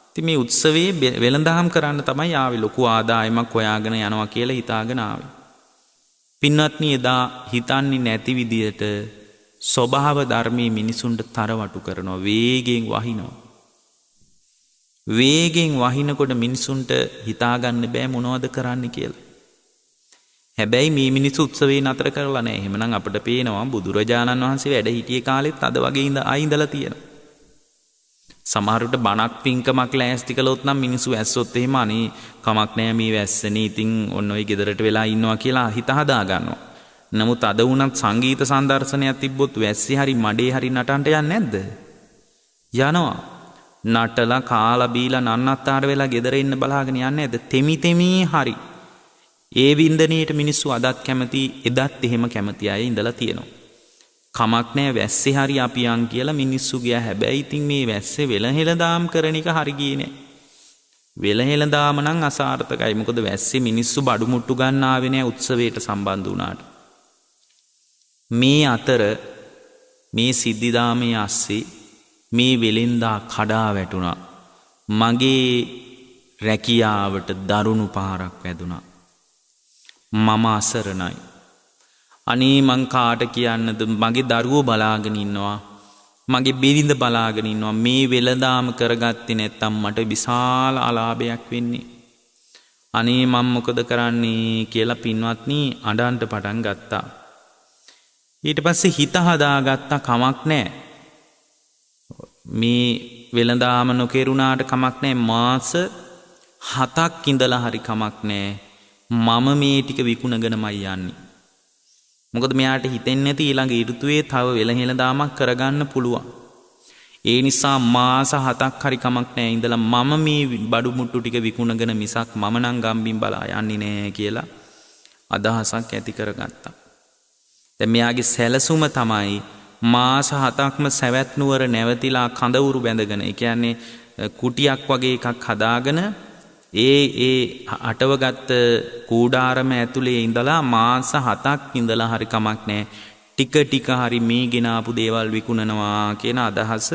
ඉතින් මේ උත්සවයේ වෙළඳාම් කරන්න තමයි ආවේ. ලොකු ආදායමක් හොයාගෙන යනවා කියලා හිතාගෙන ආවේ. පින්වත්නි එදා හිතන්නේ නැති විදියට ස්වභාව ධර්මයේ මිනිසුන්ට තරවටු කරනවා. වේගෙන් වහිනවා. වේගෙන් වහිනකොට මිනිසුන්ට හිතාගන්න බෑ මොනවද කරන්න කියලා. හැබැයි මේ මිනිස්සු උත්සවේ නතර කරලා නැහැ. එහෙමනම් අපිට පේනවා බුදුරජාණන් වහන්සේ වැඩ හිටියේ කාලෙත් අද වගේ ඉඳලා තියෙනවා. සමහරවිට බණක් පින්කමක් ලෑස්ති කළොත් නම් මිනිස්සු ඇස්සොත් එහෙම අනේ කමක් නැහැ මේ වැස්සනේ ඉතින් ඔන්න ඔය ගෙදරට වෙලා ඉන්නවා කියලා හිත හදා ගන්නවා. නමුත් අද වුණත් සංගීත සම්දර්ශනයක් තිබ්බොත් වැස්සේ හරි මඩේ හරි නටන්න යන්නේ නැද්ද? යනවා. නටලා කාලා බීලා නන්නත්තර වෙලා ගෙදර ඉන්න බලාගෙන යන්නේ නැද්ද? තෙමි හරි. ඒ වින්දනයේට මිනිස්සු අදත් කැමති එදත් එහෙම කැමති අය ඉඳලා තියෙනවා. කමක් නැහැ වැස්සේ හරි අපි යන් කියලා මිනිස්සු ගියා. හැබැයි ඉතින් මේ වැස්සේ වෙලහෙළදාම් කරන එක හරි ගියේ නෑ. වෙලහෙළදාම නම් අසාර්ථකයි. මොකද වැස්සේ මිනිස්සු බඩු මුට්ටු ගන්න ආවේ නෑ උත්සවයට සම්බන්ධ වුණාට. මේ අතර මේ සිද්ධිදාමයේ ASCII මේ වෙලෙන්දා කඩා වැටුණා. මගේ රැකියාවට දරුණු පහරක් වැදුණා. මම අසරණයි. අනේ මං කාට කියන්නද? මගේ දරුවෝ බලාගෙන ඉන්නවා. මගේ බිරිඳ බලාගෙන ඉන්නවා. මේ වෙළඳාම කරගත්තේ නැත්තම් මට විශාල අලාභයක් වෙන්නේ. අනේ මම මොකද කරන්නේ කියලා පින්වත්නි අඬන්න පටන් ගත්තා. ඊට පස්සේ හිත හදාගත්තා කමක් නැහැ. මේ වෙළඳාම නොකරුණාට කමක් නැහැ. මාස 7ක් ඉඳලා හරි කමක් නෑ මම මේ ටික විකුණගෙනමයි යන්නේ. මොකද මෙයාට හිතෙන්නේ නැති ඊළඟ ඍතුවේ තව වෙලහෙල දාමක් කරගන්න පුළුවන්. ඒ නිසා මාස 7ක් හරි කමක් නෑ ඉඳලා මම මේ බඩු මුට්ටු ටික විකුණගෙන මිසක් මම නම් ගම්බින් බලා යන්නේ නෑ කියලා අදහසක් ඇති කරගත්තා. දැන් මෙයාගේ සැලසුම තමයි මාස 7ක්ම සවැත් නුවර නැවතිලා කඳවුරු බැඳගෙන, ඒ කියන්නේ කුටියක් වගේ එකක් හදාගෙන ඒ අටවගත්ත කූඩාරම ඇතුලේ ඉඳලා මාස 7ක් ඉඳලා හරි කමක් නෑ ටික ටික හරි මේ ගෙනාපු දේවල් විකුණනවා කියන අදහස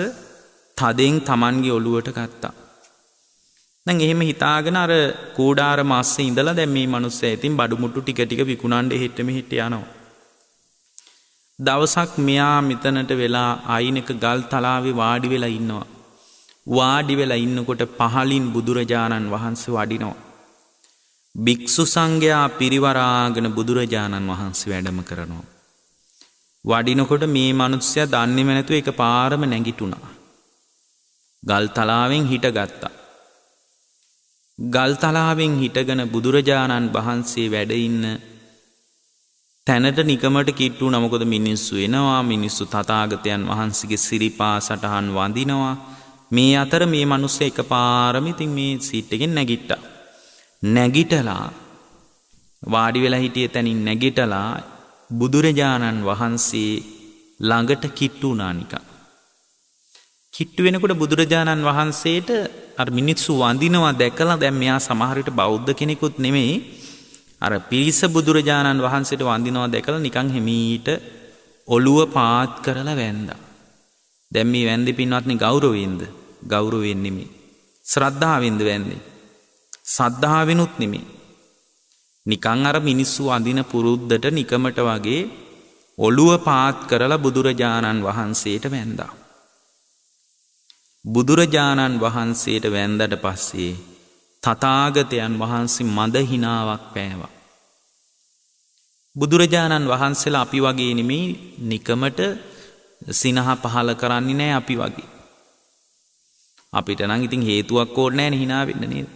තදෙන් Tamanගේ ඔළුවට ගත්තා. දැන් එහෙම හිතාගෙන අර කූඩාරම අස්සේ ඉඳලා දැන් මේ මිනිස්සයා ඉතින් බඩු මුට්ටු ටික ටික විකුණන්න එහෙට මෙහෙට යනවා. දවසක් මෙයා මෙතනට වෙලා ආයිනක ගල් තලාවේ වාඩි වෙලා ඉන්නවා. වාඩි වෙලා ඉන්නකොට පහලින් බුදුරජාණන් වහන්සේ වඩිනවා. භික්ෂු සංඝයා පිරිවරාගෙන බුදුරජාණන් වහන්සේ වැඩම කරනවා. වඩිනකොට මේ මිනිස්සයා දන්නේම නැතුව එකපාරම නැගිටුණා. ගල් තලාවෙන් හිටගත්තා. ගල් තලාවෙන් හිටගෙන බුදුරජාණන් වහන්සේ වැඩ ඉන්න තැනට නිකමට කිට්ටු වුණා. මොකද මිනිස්සු එනවා, මිනිස්සු තථාගතයන් වහන්සේගේ සිරිපා සටහන් වඳිනවා. මේ අතර මේ මිනිස්සු එකපාරම ඉතින් මේ සීට් එකෙන් නැගිට්ටා. නැගිටලා වාඩි වෙලා හිටියේ තැනින් නැගිටලා බුදුරජාණන් වහන්සේ ළඟට කිට්ටු වුණා නිකන්. කිට්ටු වෙනකොට බුදුරජාණන් වහන්සේට අර මිනිස්සු වඳිනවා දැකලා දැන් මෙයා සමහර විට බෞද්ධ කෙනෙකුත් නෙමෙයි අර පිරිස බුදුරජාණන් වහන්සේට වඳිනවා දැකලා නිකන් හිමීට ඔළුව පාත් කරලා වැන්දා. දැන් මේ වැන්දේ පින්වත්නි ගෞරවෙන්ද? ගෞරවෙන් නෙමෙයි. ශ්‍රද්ධාවෙන්ද වැන්දේ? සද්ධාවෙනුත් නෙමෙයි. නිකන් අර මිනිස්සු වඳින පුරුද්දට නිකමට වගේ ඔළුව පාත් කරලා බුදුරජාණන් වහන්සේට වැන්දා. බුදුරජාණන් වහන්සේට වැන්දට පස්සේ තථාගතයන් වහන්සේ මද හිනාවක් පෑවා. බුදුරජාණන් වහන්සේලා අපි වගේ නෙමෙයි නිකමට සිනහ පහල කරන්නේ නැහැ අපි වගේ. අපිට නම් ඉතින් හේතුවක් ඕනේ නැහැ හිනා වෙන්න නේද?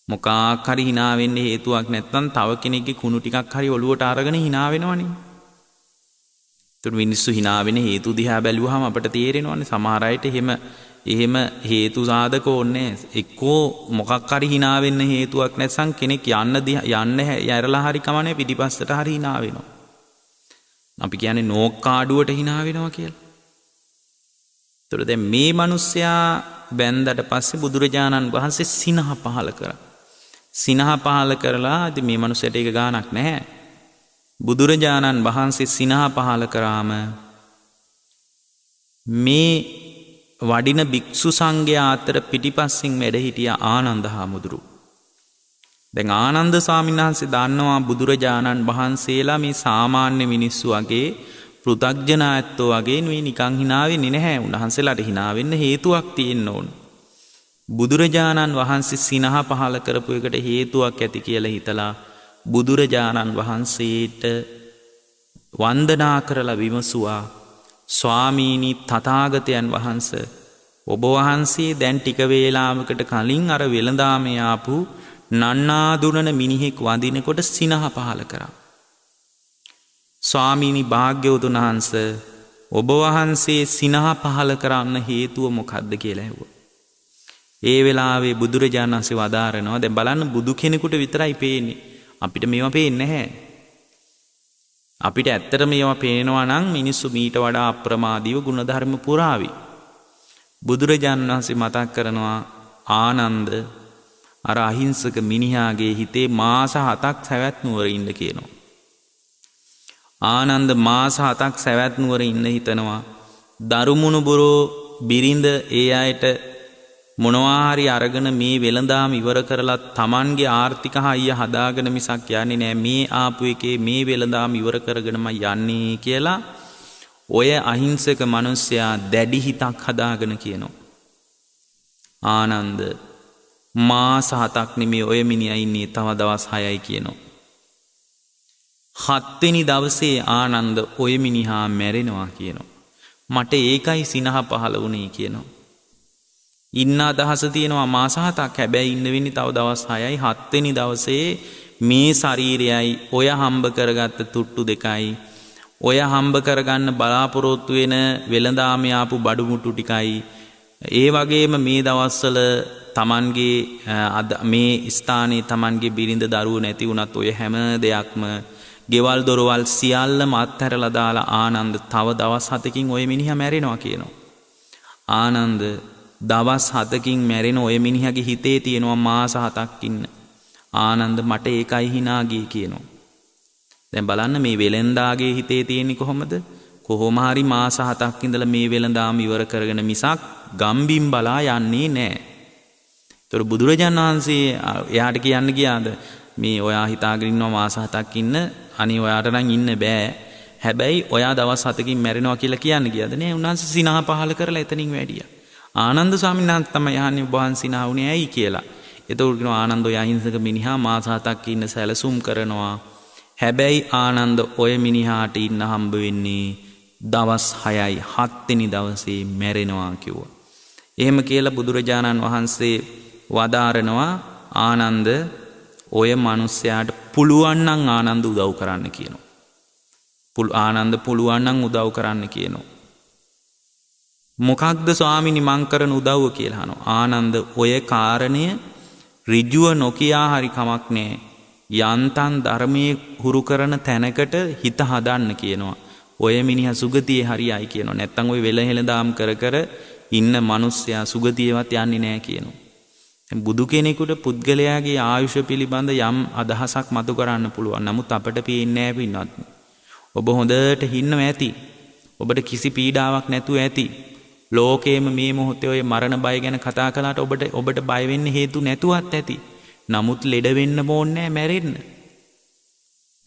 මොකක් හරි හිනා වෙන්න හේතුවක් නැත්නම් තව කෙනෙක්ගේ කුණු ටිකක් හරි ඔලුවට අරගෙන හිනා වෙනවනේ. ඒතර මිනිස්සු හිනා වෙන හේතු දිහා බැලුවාම අපට තේරෙනවනේ සමහර අයට එහෙම හේතු සාධක ඕනේ. එක්කෝ මොකක් හරි හිනා වෙන්න හේතුවක් නැත්නම් කෙනෙක් යන්න යරලා හරි කමන්නේ පිටිපස්සට හරි හිනා වෙනවා. අපි කියන්නේ නෝක්කාඩුවට හිනා වෙනවා කියලා. ඒතර දැන් මේ මිනිස්සයා බැන්දට පස්සේ බුදුරජාණන් වහන්සේ සිනහ පහල කරා. සිනහ පහල කරලා ඉතින් මේ මිනිස්සට ඒක ගාණක් නැහැ. බුදුරජාණන් වහන්සේ සිනහ පහල කරාම මේ වඩින භික්ෂු සංඝයා අතර පිටිපස්සෙන් වැඩ හිටිය ආනන්ද හාමුදුරු. දැන් ආනන්ද ස්වාමීන් වහන්සේ දන්නවා බුදුරජාණන් වහන්සේලා මේ සාමාන්‍ය මිනිස්සු වගේ පෘථග්ජනයත්ෝ වගේ නෙවෙයි නිකන් hina වෙන්නේ නැහැ. උන්වහන්සේලාට hina වෙන්න හේතුවක් තියෙන්න ඕන. බුදුරජාණන් වහන්සේ සිනහ පහල කරපු එකට හේතුවක් ඇති කියලා හිතලා බුදුරජාණන් වහන්සේට වන්දනා කරලා විමසුවා, ස්වාමීනි තථාගතයන් වහන්සේ, ඔබ වහන්සේ දැන් ටික වේලාවකට කලින් අර වෙළඳාමේ ආපු නන්නාඳුනන මිනිහෙක් වඳිනකොට සිනහ පහල කරා. ස්වාමීනි භාග්‍යවතුන් වහන්සේ, ඔබ වහන්සේ සිනහ පහල කරන්න හේතුව මොකක්ද කියලා ඇහුවා. ඒ වෙලාවේ බුදුරජාණන් වහන්සේ වදාරනවා, දැන් බලන්න බුදු කෙනෙකුට විතරයි පේන්නේ, අපිට මේවා පේන්නේ නැහැ. අපිට ඇත්තට මේවා පේනවා නම් මිනිස්සු මීට වඩා අප්‍රමාදීව ගුණධර්ම පුරාවි. බුදුරජාණන් වහන්සේ මතක් කරනවා, ආනන්ද අර අහිංසක මිනිහාගේ හිතේ මාස 7ක් සවැත් නුවර ඉන්න කියනවා. ආනන්ද මාස 7ක් සවැත් නුවර ඉන්න හිතනවා. දරුමුණුබුරෝ බිරිඳ ඒ අයට මොනවා හරි අරගෙන මේ වෙළඳාම ඉවර කරලා Tamanගේ ආර්ථික හයිය හදාගෙන මිසක් යන්නේ නෑ. මේ ආපු එකේ මේ වෙළඳාම ඉවර කරගෙනම යන්නේ කියලා ඔය අහිංසක මිනිසයා දැඩි හිතක් හදාගෙන කියනවා. ආනන්ද මාස 7ක් නෙමෙයි ඔය මිනිහා ඉන්නේ තව දවස් 6යි කියනවා. 7 වෙනි දවසේ ආනන්ද ඔය මිනිහා මැරෙනවා කියනවා. මට ඒකයි සිනහ පහළ වුණේ කියනවා. ඉන්න අදහස තියෙනවා මාස 7ක්. හැබැයි ඉන්න වෙන්නේ තව දවස් 6යි. 7 වෙනි දවසේ මේ ශරීරයයි ඔය හම්බ කරගත්ත තුට්ටු දෙකයි ඔය හම්බ කරගන්න බලාපොරොත්තු වෙන වෙළඳාමේ ආපු බඩු මුට්ටු ටිකයි ඒ වගේම මේ දවස්වල Tamanගේ මේ ස්ථානයේ Tamanගේ බිරිඳ දරුවෝ නැති වුණත් ඔය හැම දෙයක්ම ගෙවල් දොරවල් සියල්ලම අත්හැරලා දාලා ආනන්ද තව දවස් 7කින් ඔය මිනිහා මැරෙනවා කියනවා. ආනන්ද දවස් 7කින් මැරෙන ඔය මිනිහාගේ හිතේ තියෙනවා මාස 7ක් ඉන්න. ආනන්ද මට ඒකයි hina ගියේ කියනවා. දැන් බලන්න මේ වෙලෙන්දාගේ හිතේ තියෙන්නේ කොහොමද? කොහොම හරි මාස 7ක් ඉඳලා මේ වෙලඳාම ඉවර කරගෙන මිසක් ගම්බිම් බලා යන්නේ නැහැ. ඒතර බුදුරජාණන් වහන්සේ එයාට කියන්න ගියාද මේ ඔයා හිතාගෙන ඉන්නවා මාස 7ක් ඉන්න අනේ ඔයාට නම් ඉන්න බෑ. හැබැයි ඔයා දවස් 7කින් මැරෙනවා කියලා කියන්න ගියාද? නෑ උන්වහන්සේ සිනහ පහල කරලා එතනින් වැඩියා. ආනන්ද ස්වාමීන් වහන්සේ තමයි අහන්නේ ඔබ වහන්සේ සිනහ වුණේ ඇයි කියලා. එතකොට කියනවා ආනන්ද ඔය අහිංසක මිනිහා මාස 7ක් ඉන්න සැලසුම් කරනවා. හැබැයි ආනන්ද ඔය මිනිහාට ඉන්න හම්බ වෙන්නේ දවස් 6යි 7 වෙනි දවසේ මැරෙනවා කිව්වා. එහෙම කියලා බුදුරජාණන් වහන්සේ වදාරනවා ආනන්ද ඔය මිනිස්යාට පුළුවන් නම් ආනන්ද උදව් කරන්න කියනවා. ආනන්ද පුළුවන් නම් උදව් කරන්න කියනවා. මොකක්ද ස්වාමීනි මං කරන උදව්ව කියලා අහනවා. ආනන්ද ඔය කාරණය ඍජුව නොකියා හරි කමක් නැහැ. යන්තම් ධර්මයේ හුරු කරන තැනකට හිත හදන්න කියනවා. ඔය මිනිහා සුගතියේ හරියයි කියනවා. නැත්තම් ඔය වෙලහෙළදාම් කර කර ඉන්න මිනිස්සයා සුගතියවත් යන්නේ නැහැ කියනවා. බුදු කෙනෙකුට පුද්ගලයාගේ ආයුෂ පිළිබඳ යම් අදහසක් මතු කරන්න පුළුවන්. නමුත් අපට පේන්නේ නැහැ පින්වත්. ඔබ හොඳට ඉන්නව ඇති. ඔබට කිසි පීඩාවක් නැතුව ඇති. ලෝකේම මේ මොහොතේ ඔය මරණ බය ගැන කතා කළාට ඔබට බය වෙන්න හේතු නැතුවත් ඇති. නමුත් ලෙඩ වෙන්න ඕනේ මැරෙන්න.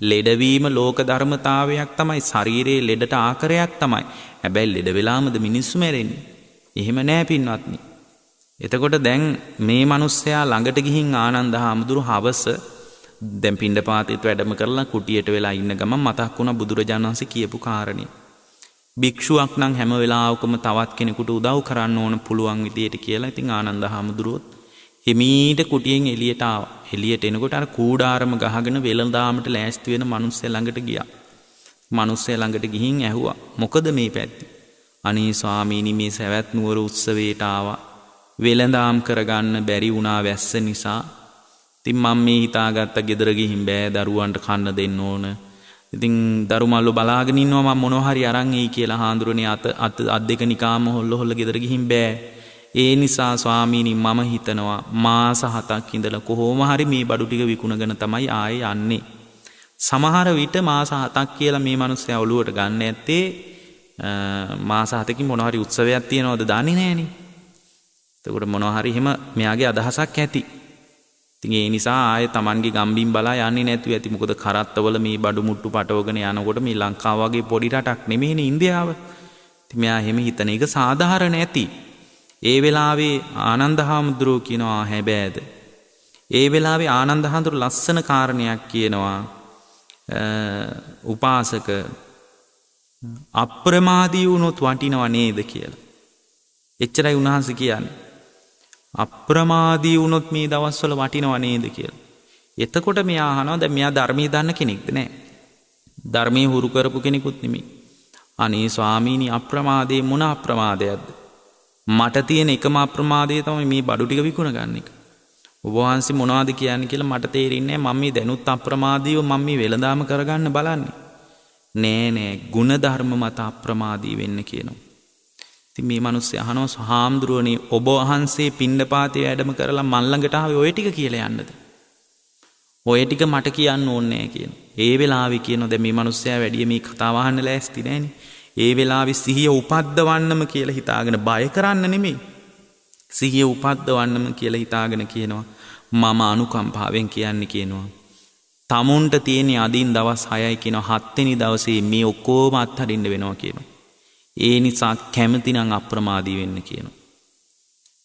ලෙඩවීම ලෝක ධර්මතාවයක් තමයි. ශරීරයේ ලෙඩට ආකාරයක් තමයි. හැබැයි ලෙඩ වෙලාමද මිනිස්සු මැරෙන්නේ? එහෙම නෑ පින්වත්නි. එතකොට දැන් මේ මිනිස්සයා ළඟට ගිහින් ආනන්ද හාමුදුරු හවස දැන් පිණ්ඩපාතේට වැඩම කරලා කුටියට වෙලා ඉන්න ගමන් මතක් වුණා බුදුරජාණන් වහන්සේ කියපු කාරණේ. භික්ෂුවක් නම් හැම වෙලාවකම තවත් කෙනෙකුට උදව් කරන්න ඕන පුළුවන් විදියට කියලා. ඉතින් ආනන්ද හාමුදුරුවෝ හිමීට කුටියෙන් එළියට ආවා. එළියට එනකොට අර කූඩාරම ගහගෙන වෙළඳාමට ලෑස්ති වෙන මිනිස්සයා ළඟට ගියා. මිනිස්සයා ළඟට ගිහින් ඇහුවා මොකද මේ පැත්තේ? අනේ ස්වාමීනි මේ සවැත් නුවර උත්සවයට ආවා. වෙළඳාම් කරගන්න බැරි වුණා වැස්ස නිසා. ඉතින් මම මේ හිතාගත්ත ගෙදර ගිහින් බෑ දරුවන්ට කන්න දෙන්න ඕන. ඉතින් දරුමල්ලෝ බලාගෙන ඉන්නවා මම මොනවා හරි අරන් එයි කියලා. හාඳුරනේ අත් දෙක නිකාම හොල්ල ගෙදර ගිහින් බෑ. ඒ නිසා ස්වාමීනි මම හිතනවා මාස 7ක් ඉඳලා කොහොම හරි මේ බඩු ටික විකුණගෙන තමයි ආයේ යන්නේ. සමහර විට මාස 7ක් කියලා මේ මිනිස්සයා ඔළුවට ගන්න ඇත්තේ මාස 7කින් මොනවා හරි උත්සවයක් තියනවද දන්නේ නැහනේ. එතකොට මොනවා හරි එහෙම මෙයාගේ අදහසක් ඇති. ඉතින් ඒ නිසා ආයේ Tamanගේ ගම්බින් බලා යන්නේ නැතුව ඇති. මොකද කරත්තවල මේ බඩු මුට්ටු පටවගෙන යනකොට මේ ලංකාව වගේ පොඩි රටක් නෙමෙයිනේ ඉන්දියාව. ඉතින් මෙයා එහෙම හිතන එක සාධාරණ ඇති. ඒ වෙලාවේ ආනන්ද හාමුදුරුවෝ කියනවා හැබෑද. ඒ වෙලාවේ ආනන්ද හාමුදුරුවෝ ලස්සන කාරණයක් කියනවා. උපාසක අප්‍රමාදී වුණොත් වටිනව නේද කියලා. එච්චරයි උන්වහන්සේ කියන්නේ. අප්‍රමාදී වුණොත් මේ දවස්වල වටිනව නේද කියලා. එතකොට මෙයා අහනවා දැන් මෙයා ධර්මයේ දන්න කෙනෙක්ද නැහැ. ධර්මයේ හුරු කරපු කෙනෙකුත් නෙමෙයි. අනේ ස්වාමීනි අප්‍රමාදේ මොන අප්‍රමාදයක්ද? මට තියෙන එකම අප්‍රමාදය තමයි මේ බඩු ටික විකුණ ගන්න එක. ඔබ වහන්සේ මොනවද කියන්නේ කියලා මට තේරෙන්නේ නැහැ. මම මේ දැනුත් අප්‍රමාදීව මම මේ වෙළඳාම කරගන්න බලන්නේ. නෑ ගුණ ධර්ම මත අප්‍රමාදී වෙන්න කියනවා. ඉතින් මේ මිනිස්සු අහනවා හාමුදුරුවනේ ඔබ වහන්සේ පිණ්ඩපාතේ වැඩම කරලා මන් ළඟට ආවේ ඔය ටික කියලා යන්නද? ඔය ටික මට කියන්න ඕනේ නෑ කියනවා. ඒ වෙලාවේ කියනවා දැන් මේ මිනිස්සයා වැඩි මේ කතාව අහන්න ලෑස්ති නෑනේ. ඒ වෙලාවේ සිහිය උපද්දවන්නම කියලා හිතාගෙන බය කරන්න නෙමෙයි. සිහිය උපද්දවන්නම කියලා හිතාගෙන කියනවා මම අනුකම්පාවෙන් කියන්නේ කියනවා. තමුන්ට තියෙන අදින් දවස් 6යි කියනවා 7 වෙනි දවසේ මේ ඔක්කොම අත්හරින්න වෙනවා කියනවා. ඒ නිසා කැමති නම් අප්‍රමාදී වෙන්න කියනවා.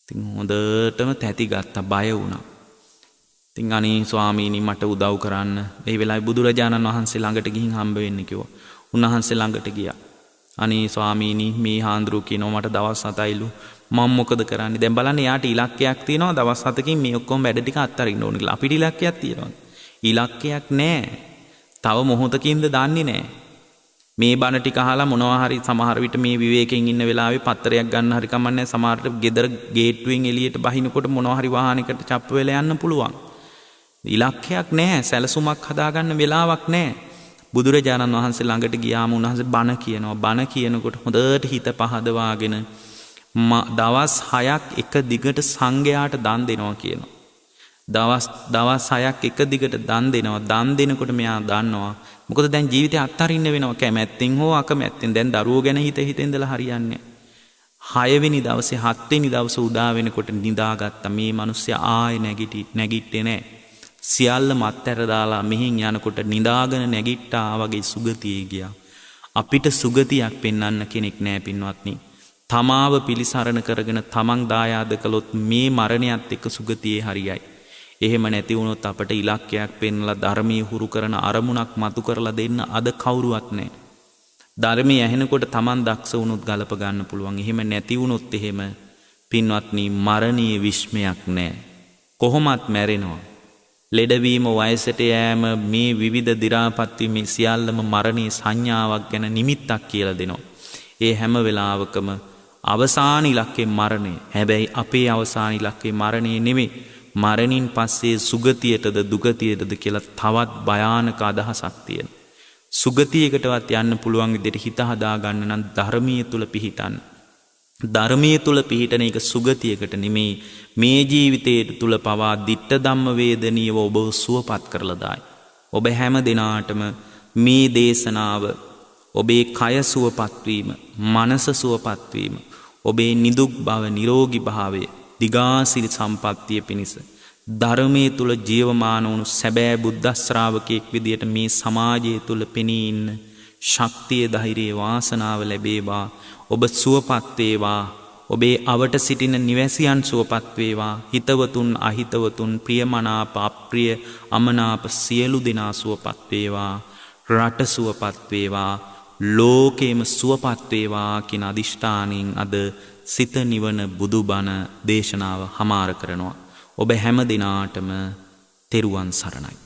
ඉතින් හොඳටම තැති ගත්තා බය වුණා. ඉතින් අනේ ස්වාමීනි මට උදව් කරන්න. ඒ වෙලාවේ බුදුරජාණන් වහන්සේ ළඟට ගිහින් හම්බ වෙන්න කිව්වා. උන්වහන්සේ ළඟට ගියා. අනේ ස්වාමීනි මේ හාඳුරු කියනවා මට දවස් 7යිලු මම මොකද කරන්නේ? දැන් බලන්න යාට ඉලක්කයක් තියෙනවා දවස් 7කින් මේ ඔක්කොම වැඩ ටික අත්හරින්න ඕන කියලා. අපිට ඉලක්කයක් තියෙනවා. ඉලක්කයක් නැහැ. තව මොහොතකින්ද දන්නේ නැහැ. මේ බණ ටික අහලා මොනවා හරි සමහර විට මේ විවේකයෙන් ඉන්න වෙලාවේ පත්තරයක් ගන්න හරි කමන්නේ සමහරට ගෙදර ගේට්ටුවෙන් එළියට බහිනකොට මොනවා හරි වාහනයකට චප්ප වෙලා යන්න පුළුවන්. ඉලක්කයක් නැහැ, සැලසුමක් හදාගන්න වෙලාවක් නැහැ. බුදුරජාණන් වහන්සේ ළඟට ගියාම උන්වහන්සේ බණ කියනවා. බණ කියනකොට හොඳට හිත පහදවාගෙන දවස් 6ක් එක දිගට සංඝයාට දන් දෙනවා කියනවා. දවස් 6ක් එක දිගට දන් දෙනවා. දන් දෙනකොට මෙයා දන්නවා. මොකද දැන් ජීවිතේ අත්හරින්න වෙනවා කැමැත්තෙන් හෝ අකමැත්තෙන්. දැන් දරුවෝ ගැන හිත ඉඳලා හරියන්නේ. 6 වෙනි දවසේ 7 වෙනි දවස උදා වෙනකොට නිදාගත්තා. මේ මිනිස්සයා ආයේ නැගිට්ටේ නැහැ. සියල්ල මත්තර දාලා මෙහින් යනකොට නිදාගෙන නැගිට්ටා වගේ සුගතියේ ගියා. අපිට සුගතියක් පෙන්වන්න කෙනෙක් නැහැ පින්වත්නි. තමාව පිළිසරණ කරගෙන තමන් දායාද කළොත් මේ මරණයත් එක්ක සුගතියේ හරියයි. එහෙම නැති වුණොත් අපට ඉලක්කයක් පෙන්වලා ධර්මයේ හුරු කරන අරමුණක් මතු කරලා දෙන්න අද කවුරුවත් නැහැ. ධර්මයේ ඇහෙනකොට තමන් දක්ෂ වුණොත් ගලප ගන්න පුළුවන්. එහෙම නැති වුණොත් එහෙම පින්වත්නි මරණීය විශ්මයක් නැහැ. කොහොමත් මැරෙනවා. ලෙඩවීම වයසට යෑම මේ විවිධ දි รา පත් වීම සියල්ලම මරණීය සංඥාවක් ගැන නිමිත්තක් කියලා දෙනවා. ඒ හැම වෙලාවකම අවසාන ඉලක්කේ මරණය. හැබැයි අපේ අවසාන ඉලක්කේ මරණය නෙමෙයි. මරණින් පස්සේ සුගතියටද දුගතියටද කියලා තවත් භයානක අදහසක් තියෙන. සුගතියකටවත් යන්න පුළුවන් විදිහට හිත හදා ගන්න නම් ධර්මීය තුල පිහිටන්න. ධර්මීය තුල පිහිටන එක සුගතියකට නෙමෙයි මේ ජීවිතයේ තුල පවා ditta ධම්ම වේදනීයව ඔබ සුවපත් කරලා දායි. ඔබ හැම දිනාටම මේ දේශනාව ඔබේ කය සුවපත් වීම, මනස සුවපත් වීම, ඔබේ නිදුක් බව, නිරෝගී භාවය, දිගාසිරි සම්පත්තිය පිණිස ධර්මයේ තුල ජීවමාන වුණු සැබෑ බුද්ධ ශ්‍රාවකෙක් විදියට මේ සමාජයේ තුල පෙනී ඉන්න ශක්තිය, ධෛර්යය, වාසනාව ලැබේවා. ඔබ සුවපත් වේවා. ඔබේ අවට සිටින නිවැසියන් සුවපත් වේවා. හිතවතුන් අහිතවතුන් ප්‍රියමනාප අප්‍රිය අමනාප සියලු දෙනා සුවපත් වේවා. රට සුවපත් වේවා. ලෝකේම සුවපත් වේවා කියන අදිෂ්ඨානයෙන් අද සිත නිවන බුදුබණ දේශනාව හමාර කරනවා. ඔබ හැම දිනාටම තෙරුවන් සරණයි.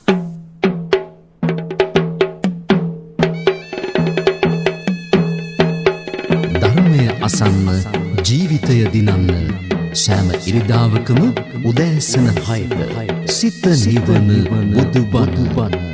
ධර්මය අසන්න ජීවිතය දිනන්න සෑම ඉරිදාවකම උදෑසන 6ට සිත නිවන බුදුබණ